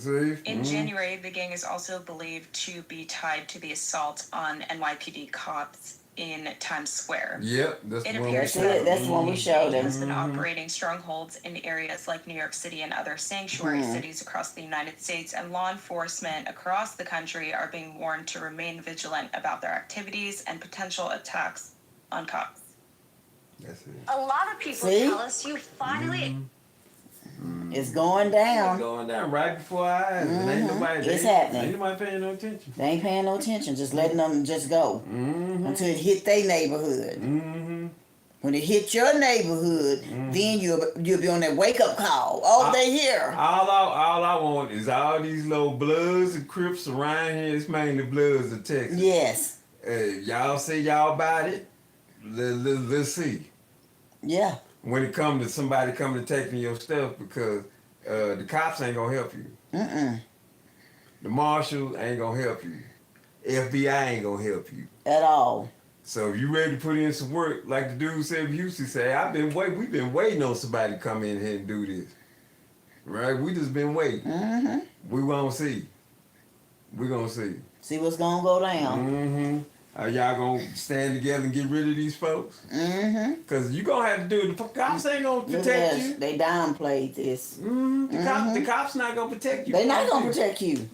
In January, the gang is also believed to be tied to the assault on NYPD cops in Times Square. Yep, that's It the one we appears showed. that That's the one we showed him. has been operating strongholds in areas like New York City and other sanctuary cities across the United States, and law enforcement across the country are being warned to remain vigilant about their activities and potential attacks on cops. That's it. A lot of people See? tell us you finally. It's going down. It's going down right before our eyes. And ain't nobody, It's happening. Ain't nobody paying no attention. They ain't paying no attention, just letting them just go until it hit their neighborhood. When it hit your neighborhood, then you'll be on that wake up call. Oh, they here. All I want is all these little Bloods and Crips around here. It's mainly Bloods of Texas. Yes. Y'all say y'all about it. Let's see. Yeah. When it comes to somebody coming to taking your stuff, because the cops ain't gonna help you. The marshals ain't gonna help you. FBI ain't gonna help you At all. So if you ready to put in some work, like the dude said, Houston say, we've been waiting on somebody to come in here and do this. Right? We just been waiting. We gonna see. We gonna see. See what's gonna go down. Are y'all gonna stand together and get rid of these folks? Cause you gonna have to do it. The cops ain't gonna protect you. They downplayed this. The cops not gonna protect you. They not gonna protect you.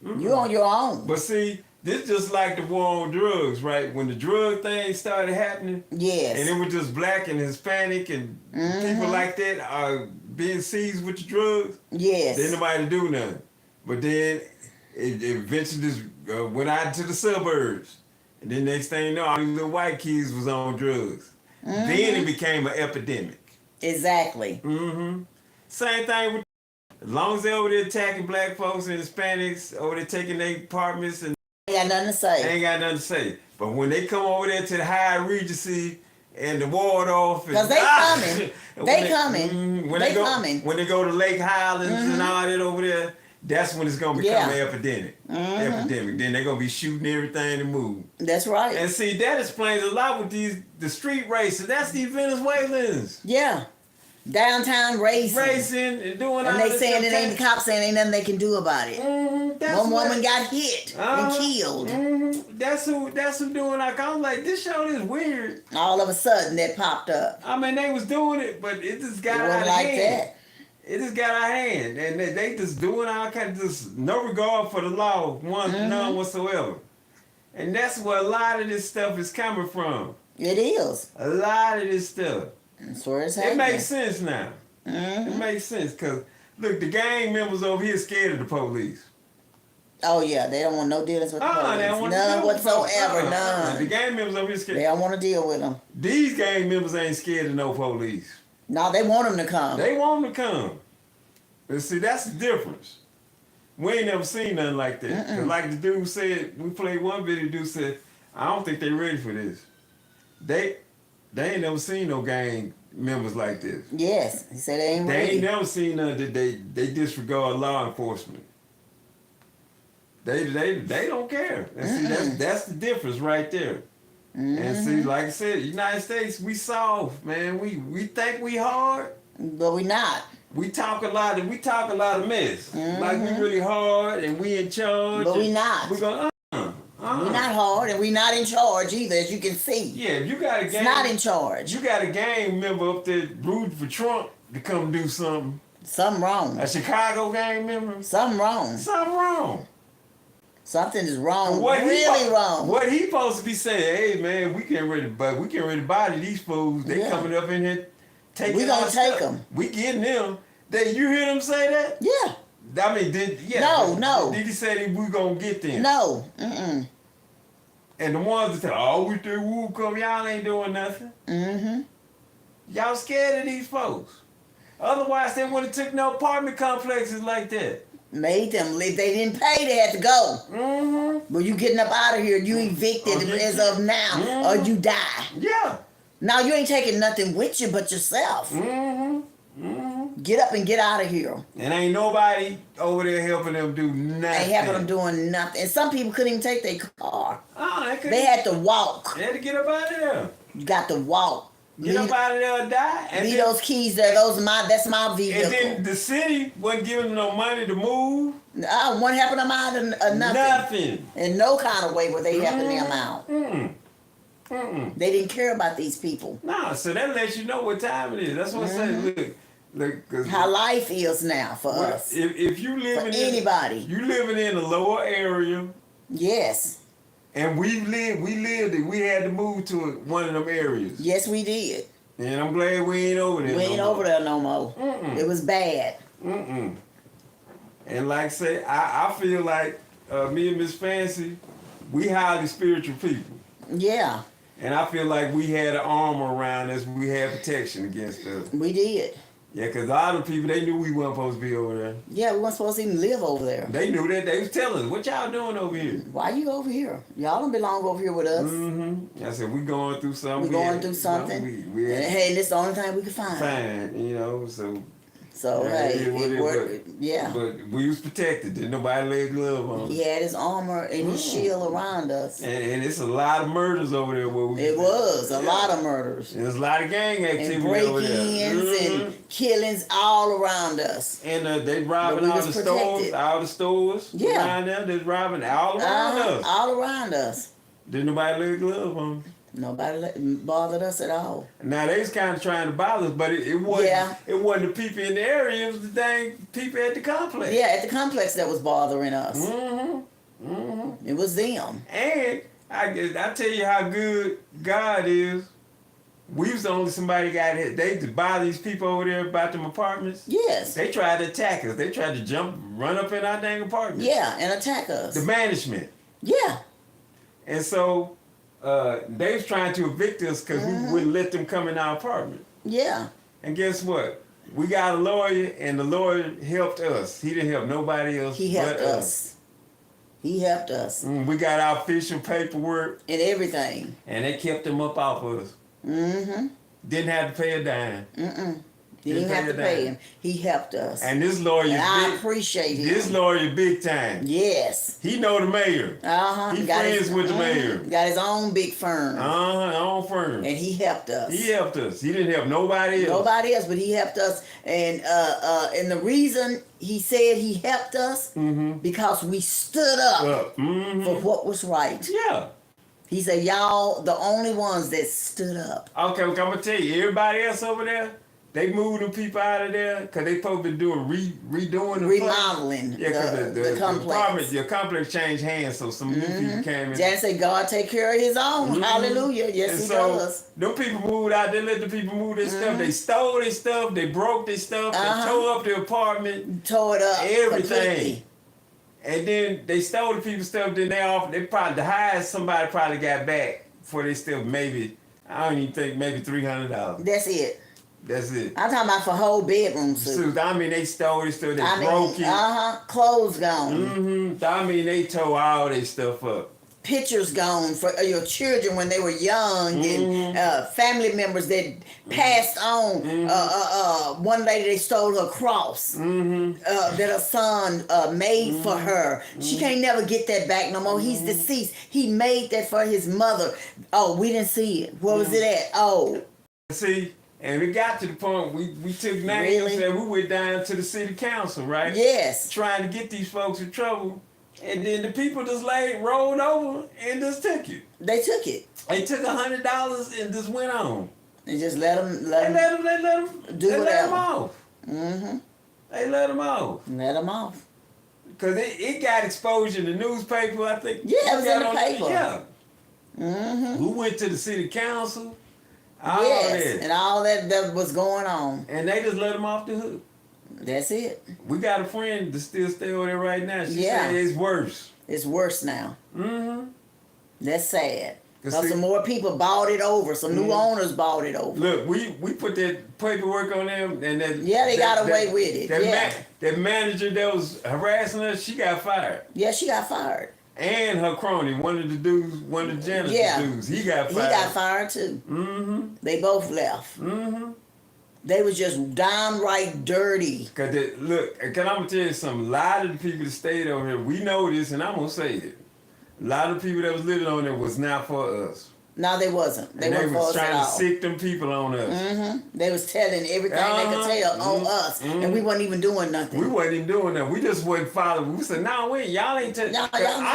You on your own. But see, this just like the war on drugs, right? When the drug thing started happening, yes, and it was just black and Hispanic and people like that are being seized with the drugs. Yes, then nobody do nothing. But then it eventually just went out to the suburbs. And then next thing you know, all these little white kids was on drugs. Then it became an epidemic. Exactly. Same thing with, as long as they over there attacking black folks and Hispanics, over there taking their apartments and ain't got nothing to say. They ain't got nothing to say. But when they come over there to the high Regency and the Waldorf, because they coming. They coming. When they coming. When they go to Lake Highlands and all that over there, that's when it's gonna become an epidemic. Epidemic. Then they're gonna be shooting everything to move. That's right. And see, that explains a lot with the street races. That's these Venezuelans. Yeah. Downtown racing and doing and all they saying it ain't the cops saying ain't nothing they can do about it. One woman got hit and killed. That's who doing. Like, I'm like, this show is weird. All of a sudden that popped up. I mean, they was doing it, but it just got out of like hand. that. It just got out of hand, and they just doing all kinds of just no regard for the law, none whatsoever. And that's where a lot of this stuff is coming from. It is. A lot of this stuff. That's where it's happening. It makes sense now. It makes sense, because, look, the gang members over here scared of the police. Oh, yeah. They don't want no dealings with the police. They don't want none to whatsoever. None. The gang members over here scared. They don't want to deal with them. These gang members ain't scared of no police. No, they want them to come. They want them to come. But see, that's the difference. We ain't never seen nothing like that. 'Cause like the dude said, we played one video, dude said, I don't think they ready for this. They ain't never seen no gang members like this. Yes, he said they ain't ready. They ain't never seen none that they disregard law enforcement. They don't care. And see, that's the difference right there. And see, like I said, United States, we soft, man. We think we hard, but we not. We talk a lot of mess. Like we really hard and we in charge. But we not. We go, We're not hard and we're not in charge either, as you can see. Yeah, if you got a gang, it's not in charge. You got a gang member up there rooting for Trump to come do something. Something wrong. A Chicago gang member. Something wrong. Something wrong. Something is wrong. Really wrong. What he supposed to be saying? Hey man, we can't really body these fools. They coming up in here taking. We gonna take them. We getting them. You hear them say that? Yeah. I mean, No. Did he say that we gonna get them? No. Mm-mm. And the ones that say, "Oh, we think we'll come," y'all ain't doing nothing. Mm-hmm. Y'all scared of these folks. Otherwise, they wouldn't have took no apartment complexes like that. Made them live. They didn't pay. They had to go. Mm-hmm. But you getting up out of here. You evicted as of now, or you die. Yeah. Now you ain't taking nothing with you but yourself. Mm-hmm. Mm-hmm. Get up and get out of here. And ain't nobody over there helping them do nothing. Ain't helping them doing nothing. And some people couldn't even take their car. Oh, they couldn't. They had to walk. They had to get up out of there. You got to walk. Get up out of there and die. And leave those keys there. That's my vehicle. And then the city wasn't giving them no money to move. One helping them out of nothing. Nothing. In no kind of way were they helping them out. Mm-mm. Mm-mm. They didn't care about these people. Nah, so that lets you know what time it is. That's what I'm saying. Look, how life is now for us. If you living for anybody, you living in a lower area. Yes. And we had to move to one of them areas. Yes, we did. And I'm glad we ain't over there. We ain't over there no more. Mm-mm. It was bad. Mm-mm. And like I say, I feel like me and Miss Fancy, we highly spiritual people. Yeah. And I feel like we had an armor around us. We had protection against us. We did. Yeah, because a lot of people, they knew we weren't supposed to be over there. Yeah, we weren't supposed to even live over there. They knew that. They was telling us, what y'all doing over here? Why you over here? Y'all don't belong over here with us. Mm-hmm. I said, we going through something. We going through something. Hey, this is the only thing we could find. So hey, it worked. Yeah. But we was protected. Didn't nobody lay a glove on us. He had his armor and his shield around us. And it's a lot of murders over there. Where it was a lot of murders. And there's a lot of gang activity and over there. break-ins and killings all around us. And they robbing all the stores around there. They're robbing all around us. All around us. Didn't nobody lay a glove on us. Nobody bothered us at all. Now they was kind of trying to bother us, but it wasn't. It wasn't the people in the area. It was the dang people at the complex. Yeah, at the complex that was bothering us. Mm-hmm. Mm-hmm. It was them. And I tell you how good God is. We was the only somebody got hit. They to bother these people over there about them apartments. Yes. They tried to attack us. They tried to run up in our dang apartment. Yeah, and attack us. The management. Yeah. And so. They was trying to evict us because we wouldn't let them come in our apartment. Yeah. And guess what? We got a lawyer, and the lawyer helped us. He didn't help nobody else. He helped us. He helped us. We got our official paperwork. And everything. And they kept them up off of us. Mm-hmm. Didn't have to pay a dime. Mm-mm. Didn't have to pay him. He helped us. And this lawyer, I appreciate him. This lawyer, big time. Yes. He know the mayor. He friends with the mayor. Got his own big firm. Own firm. And he helped us. He helped us. He didn't help nobody else. Nobody else, but he helped us. And the reason he said he helped us because we stood up for what was right. Yeah. He said, y'all the only ones that stood up. Okay, I'm gonna tell you, everybody else over there. They moved the people out of there because they supposed to be doing redoing the remodeling the complex. Your complex changed hands, so some new people came in. Jan said God take care of his own. Hallelujah. Yes, he does. Them people moved out. They let the people move their stuff. They stole their stuff. They broke their stuff. They tore up the apartment. Tore it up. Everything. Completely. And then they stole the people's stuff. Then the highest somebody probably got back for their stuff. Maybe I don't even think maybe $300. That's it. That's it. I'm talking about for whole bedroom suits. I mean, they stole their stuff. They broke it. Clothes gone. I mean, they tore all their stuff up. Pictures gone for your children when they were young and family members that passed on. One lady, they stole her cross that her son made for her. She can't never get that back no more. He's deceased. He made that for his mother. Oh, we didn't see it. Where was it at? Oh. See? And it got to the point we took names and we went down to the city council, right? Yes. Trying to get these folks in trouble. And then the people just rolled over and just took it. They took it. They took $100 and just went on. And just let them do whatever. Let them off. Mm-hmm. They let them off. Let them off. Because it got exposure in the newspaper, I think. Yeah, it was in the paper. Yeah. Mm-hmm. We went to the city council. And all that was going on. And they just let them off the hook. That's it. We got a friend that still stay over there right now. She Yeah. said it's worse. It's worse now. Mm-hmm. That's sad. Because see- some more people bought it over. Some new owners bought it over. Look, we put that paperwork on them, and that Yeah, they got away with it. Yeah. That manager that was harassing us, she got fired. Yeah, she got fired. And her crony, one of the janitor dudes, he got fired. He got fired too. Mm-hmm. They both left. Mm-hmm. They was just downright dirty. Cause look, can I tell you something? A lot of the people that stayed over here, we know this, and I'm gonna say it. A lot of the people that was living on there was not for us. No, they wasn't. They and weren't for us trying at to all. sick them people on us. Mm-hmm. They was telling everything they could tell on us, and we wasn't even doing nothing. We wasn't even doing that. We just wasn't following. We said, "No, y'all ain't touching." I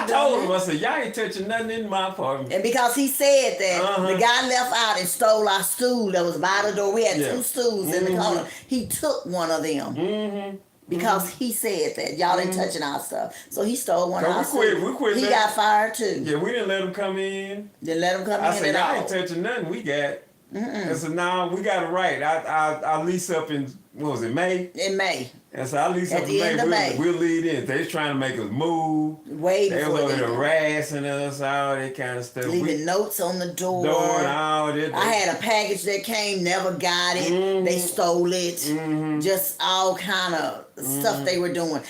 doing told him, that. I said, "Y'all ain't touching nothing in my apartment." And because he said that, the guy left out and stole our stool that was by the door. We had 2 stools in the corner. He took one of them. Mm-hmm. Because he said that y'all ain't touching our stuff, so he stole one of our stools. We quit. He got fired too. Yeah, we didn't let him come in. Didn't let him come I in said, at y'all all. ain't touching nothing we got. I said, no, we got it right. I lease up in, what was it, May? In May. And so I lease At up the in end of May. May. We'll lead in. They was trying to make us move. Way they before was over they there did. harassing us, all that kind of stuff. Leaving notes on the door. And all that. I had a package that came, never got it. They stole it. Just all kind of stuff they were doing.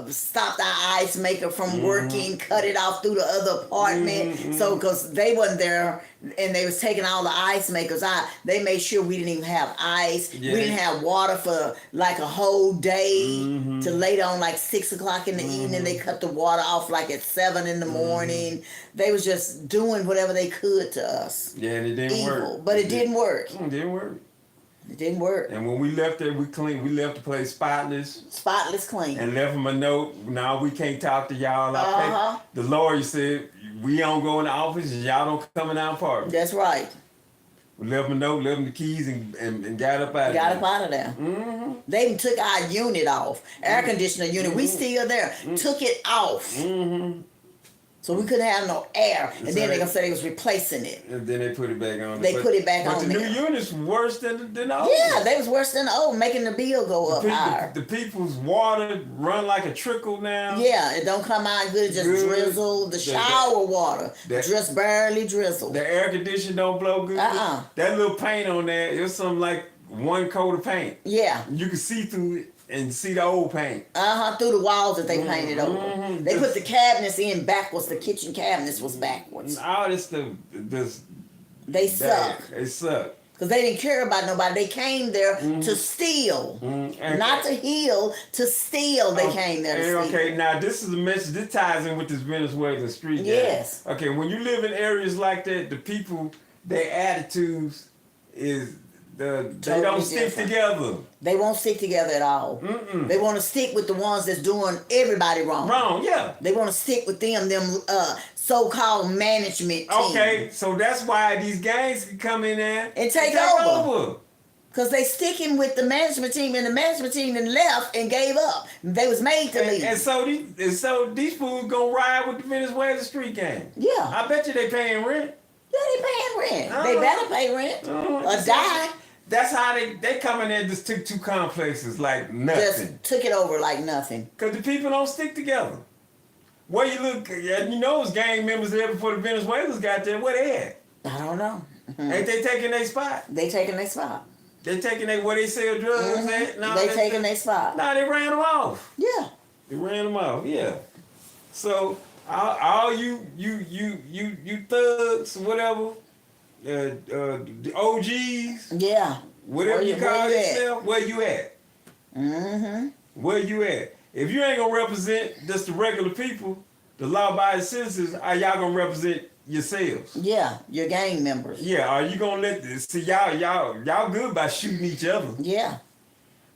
Stopped our ice maker from working, cut it off through the other apartment. So, because they wasn't there and they was taking all the ice makers out, they made sure we didn't even have ice. Yeah. We didn't have water for like a whole day. Till later on, like 6 o'clock in the evening, they cut the water off like at 7 in the morning. They was just doing whatever they could to us. Yeah, and it didn't work. But it didn't work. It didn't work. It didn't work. And when we left there, we cleaned. We left the place spotless. Spotless clean. And left them a note. No, we can't talk to y'all. The lawyer said, we don't go in the office and y'all don't come in our apartment. That's right. We left them a note, left them the keys, and got up out of there. Got up out of there. They even took our unit off. Air conditioner unit. We still there. Took it off. So we couldn't have no air. And then they gonna say they was replacing it. And then they put it back on. They put it back on But the there. new units worse than the old. Yeah, they was worse than the old, making the bill go up higher. The people's water run like a trickle now. Yeah, it don't come out good, it just drizzle. The shower water just barely drizzle. The air conditioner don't blow good. That little paint on there, it was something like one coat of paint. Yeah. You could see through it and see the old paint. Through the walls that they painted over. They put the cabinets in backwards. The kitchen cabinets was backwards. All this stuff, they suck. They suck. Because they didn't care about nobody. They came there to steal. Not to heal, to steal. They came there to steal. Okay, now this is a message. This ties in with this Venezuelan street gang. Yes. Okay, when you live in areas like that, the people, their attitudes is they don't stick together. They won't stick together at all. They want to stick with the ones that's doing everybody wrong. Wrong, yeah. They want to stick with them so-called management team. Okay, so that's why these gangs can come in there and take over. Because they sticking with the management team, and the management team then left and gave up. They was made to leave. And so these fools gonna ride with the Venezuelan street gang. Yeah. I bet you they paying rent. Yeah, they paying rent. They better pay rent or die. That's how they come in there and just took 2 complexes like nothing. Just took it over like nothing. Because the people don't stick together. Where you look, you know, those gang members there before the Venezuelans got there. Where they at? I don't know. Ain't they taking their spot? They taking their spot. They taking where they sell drugs at? No, they taking their spot. No, they ran them off. Yeah. They ran them off. Yeah. So all you thugs, whatever, the OGs. Yeah. Whatever you call yourself, where you at? Where you at? If you ain't gonna represent just the regular people, the law-abiding citizens, are y'all gonna represent yourselves? Yeah, your gang members. Yeah, are you gonna let this? See, y'all good by shooting each other. Yeah.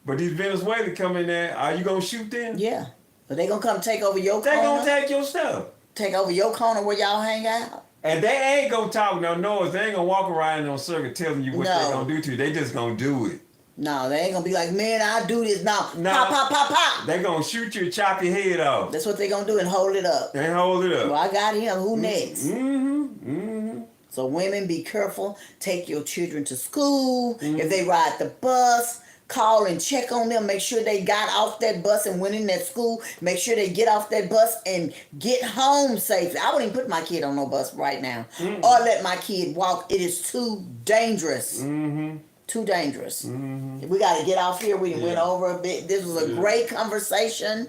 But these Venezuelans come in there, are you gonna shoot them? Yeah. But they gonna come take over your corner. They gonna take your stuff. Take over your corner where y'all hang out. And they ain't gonna talk no noise. They ain't gonna walk around on circuit telling you what they gonna do to you. They just gonna do it. No, they ain't gonna be like, man, I do this now. Pop, pop, pop, pop. They gonna shoot you and chop your head off. That's what they gonna do and hold it up. They hold it up. Well, I got him. Who next? So women, be careful. Take your children to school. If they ride the bus, call and check on them, make sure they got off that bus and went in that school, make sure they get off that bus and get home safely. I wouldn't even put my kid on no bus right now or let my kid walk. It is too dangerous. Too dangerous. We got to get off here. We went over a bit. This was a great conversation.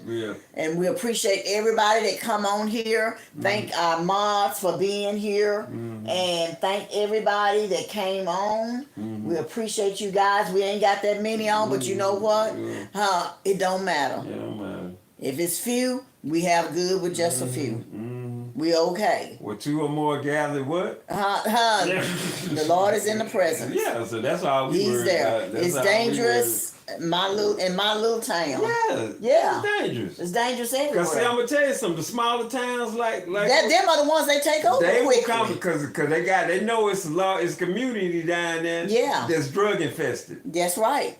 And we appreciate everybody that come on here. Thank our mods for being here. And thank everybody that came on. We appreciate you guys. We ain't got that many on, but you know what? It don't matter. It don't matter. If it's few, we have good with just a few. We okay. With two or more gathered, what? The Lord is in the presence. Yeah, so that's all we He's there. It's dangerous. In my little town. Yeah. It's dangerous. It's dangerous everywhere. Cause see, I'm gonna tell you something. The smaller towns, like them are the ones they take over. They will come because they know it's it's community down there. Yeah. That's drug infested. That's right.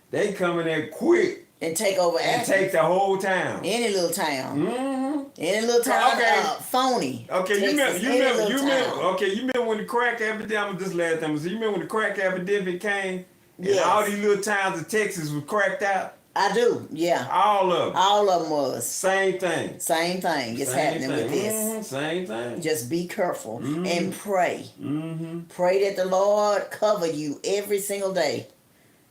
They come in there quick. And take over and take the whole town. Any little town. Any little town. Phony. Okay, you remember when the crack epidemic, this last time, you remember when the crack epidemic came? And all these little towns in Texas was cracked out? I do, yeah. All of them. All of them was. Same thing. Same thing is happening with this. Same thing. Just be careful and pray. Pray that the Lord cover you every single day.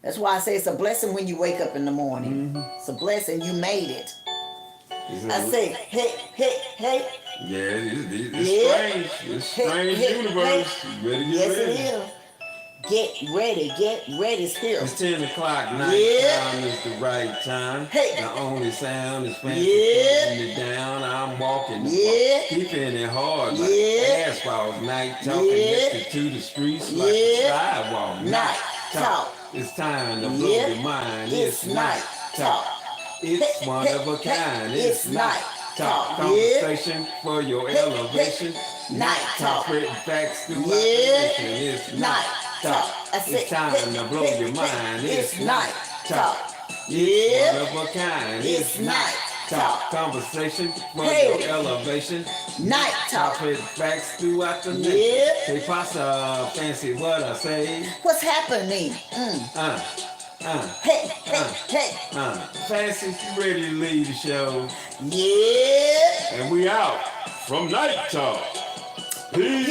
That's why I say it's a blessing when you wake up in the morning. It's a blessing. You made it. I say, hey. Yeah, it's strange. It's strange universe. You better get ready. It is. Get ready, still. It's 10 o'clock, night time is the right time. The only sound is fancy putting it down. I'm walking, keeping it hard like asphalt. Night talking next to the streets like the sidewalk. Night talk. It's time to blow your mind. It's night talk. It's one of a kind. It's night talk. Conversation for your elevation. Night talk. Spreading facts throughout the nation. It's night talk. It's time to blow your mind. It's night talk. It's one of a kind. It's night talk. Conversation for your elevation. Night talk. Spreading facts throughout the nation. Say pasa, fancy what I say. What's happening? Hey. Fancy, you ready to leave the show? Yeah. And we out from Night Talk. Peace.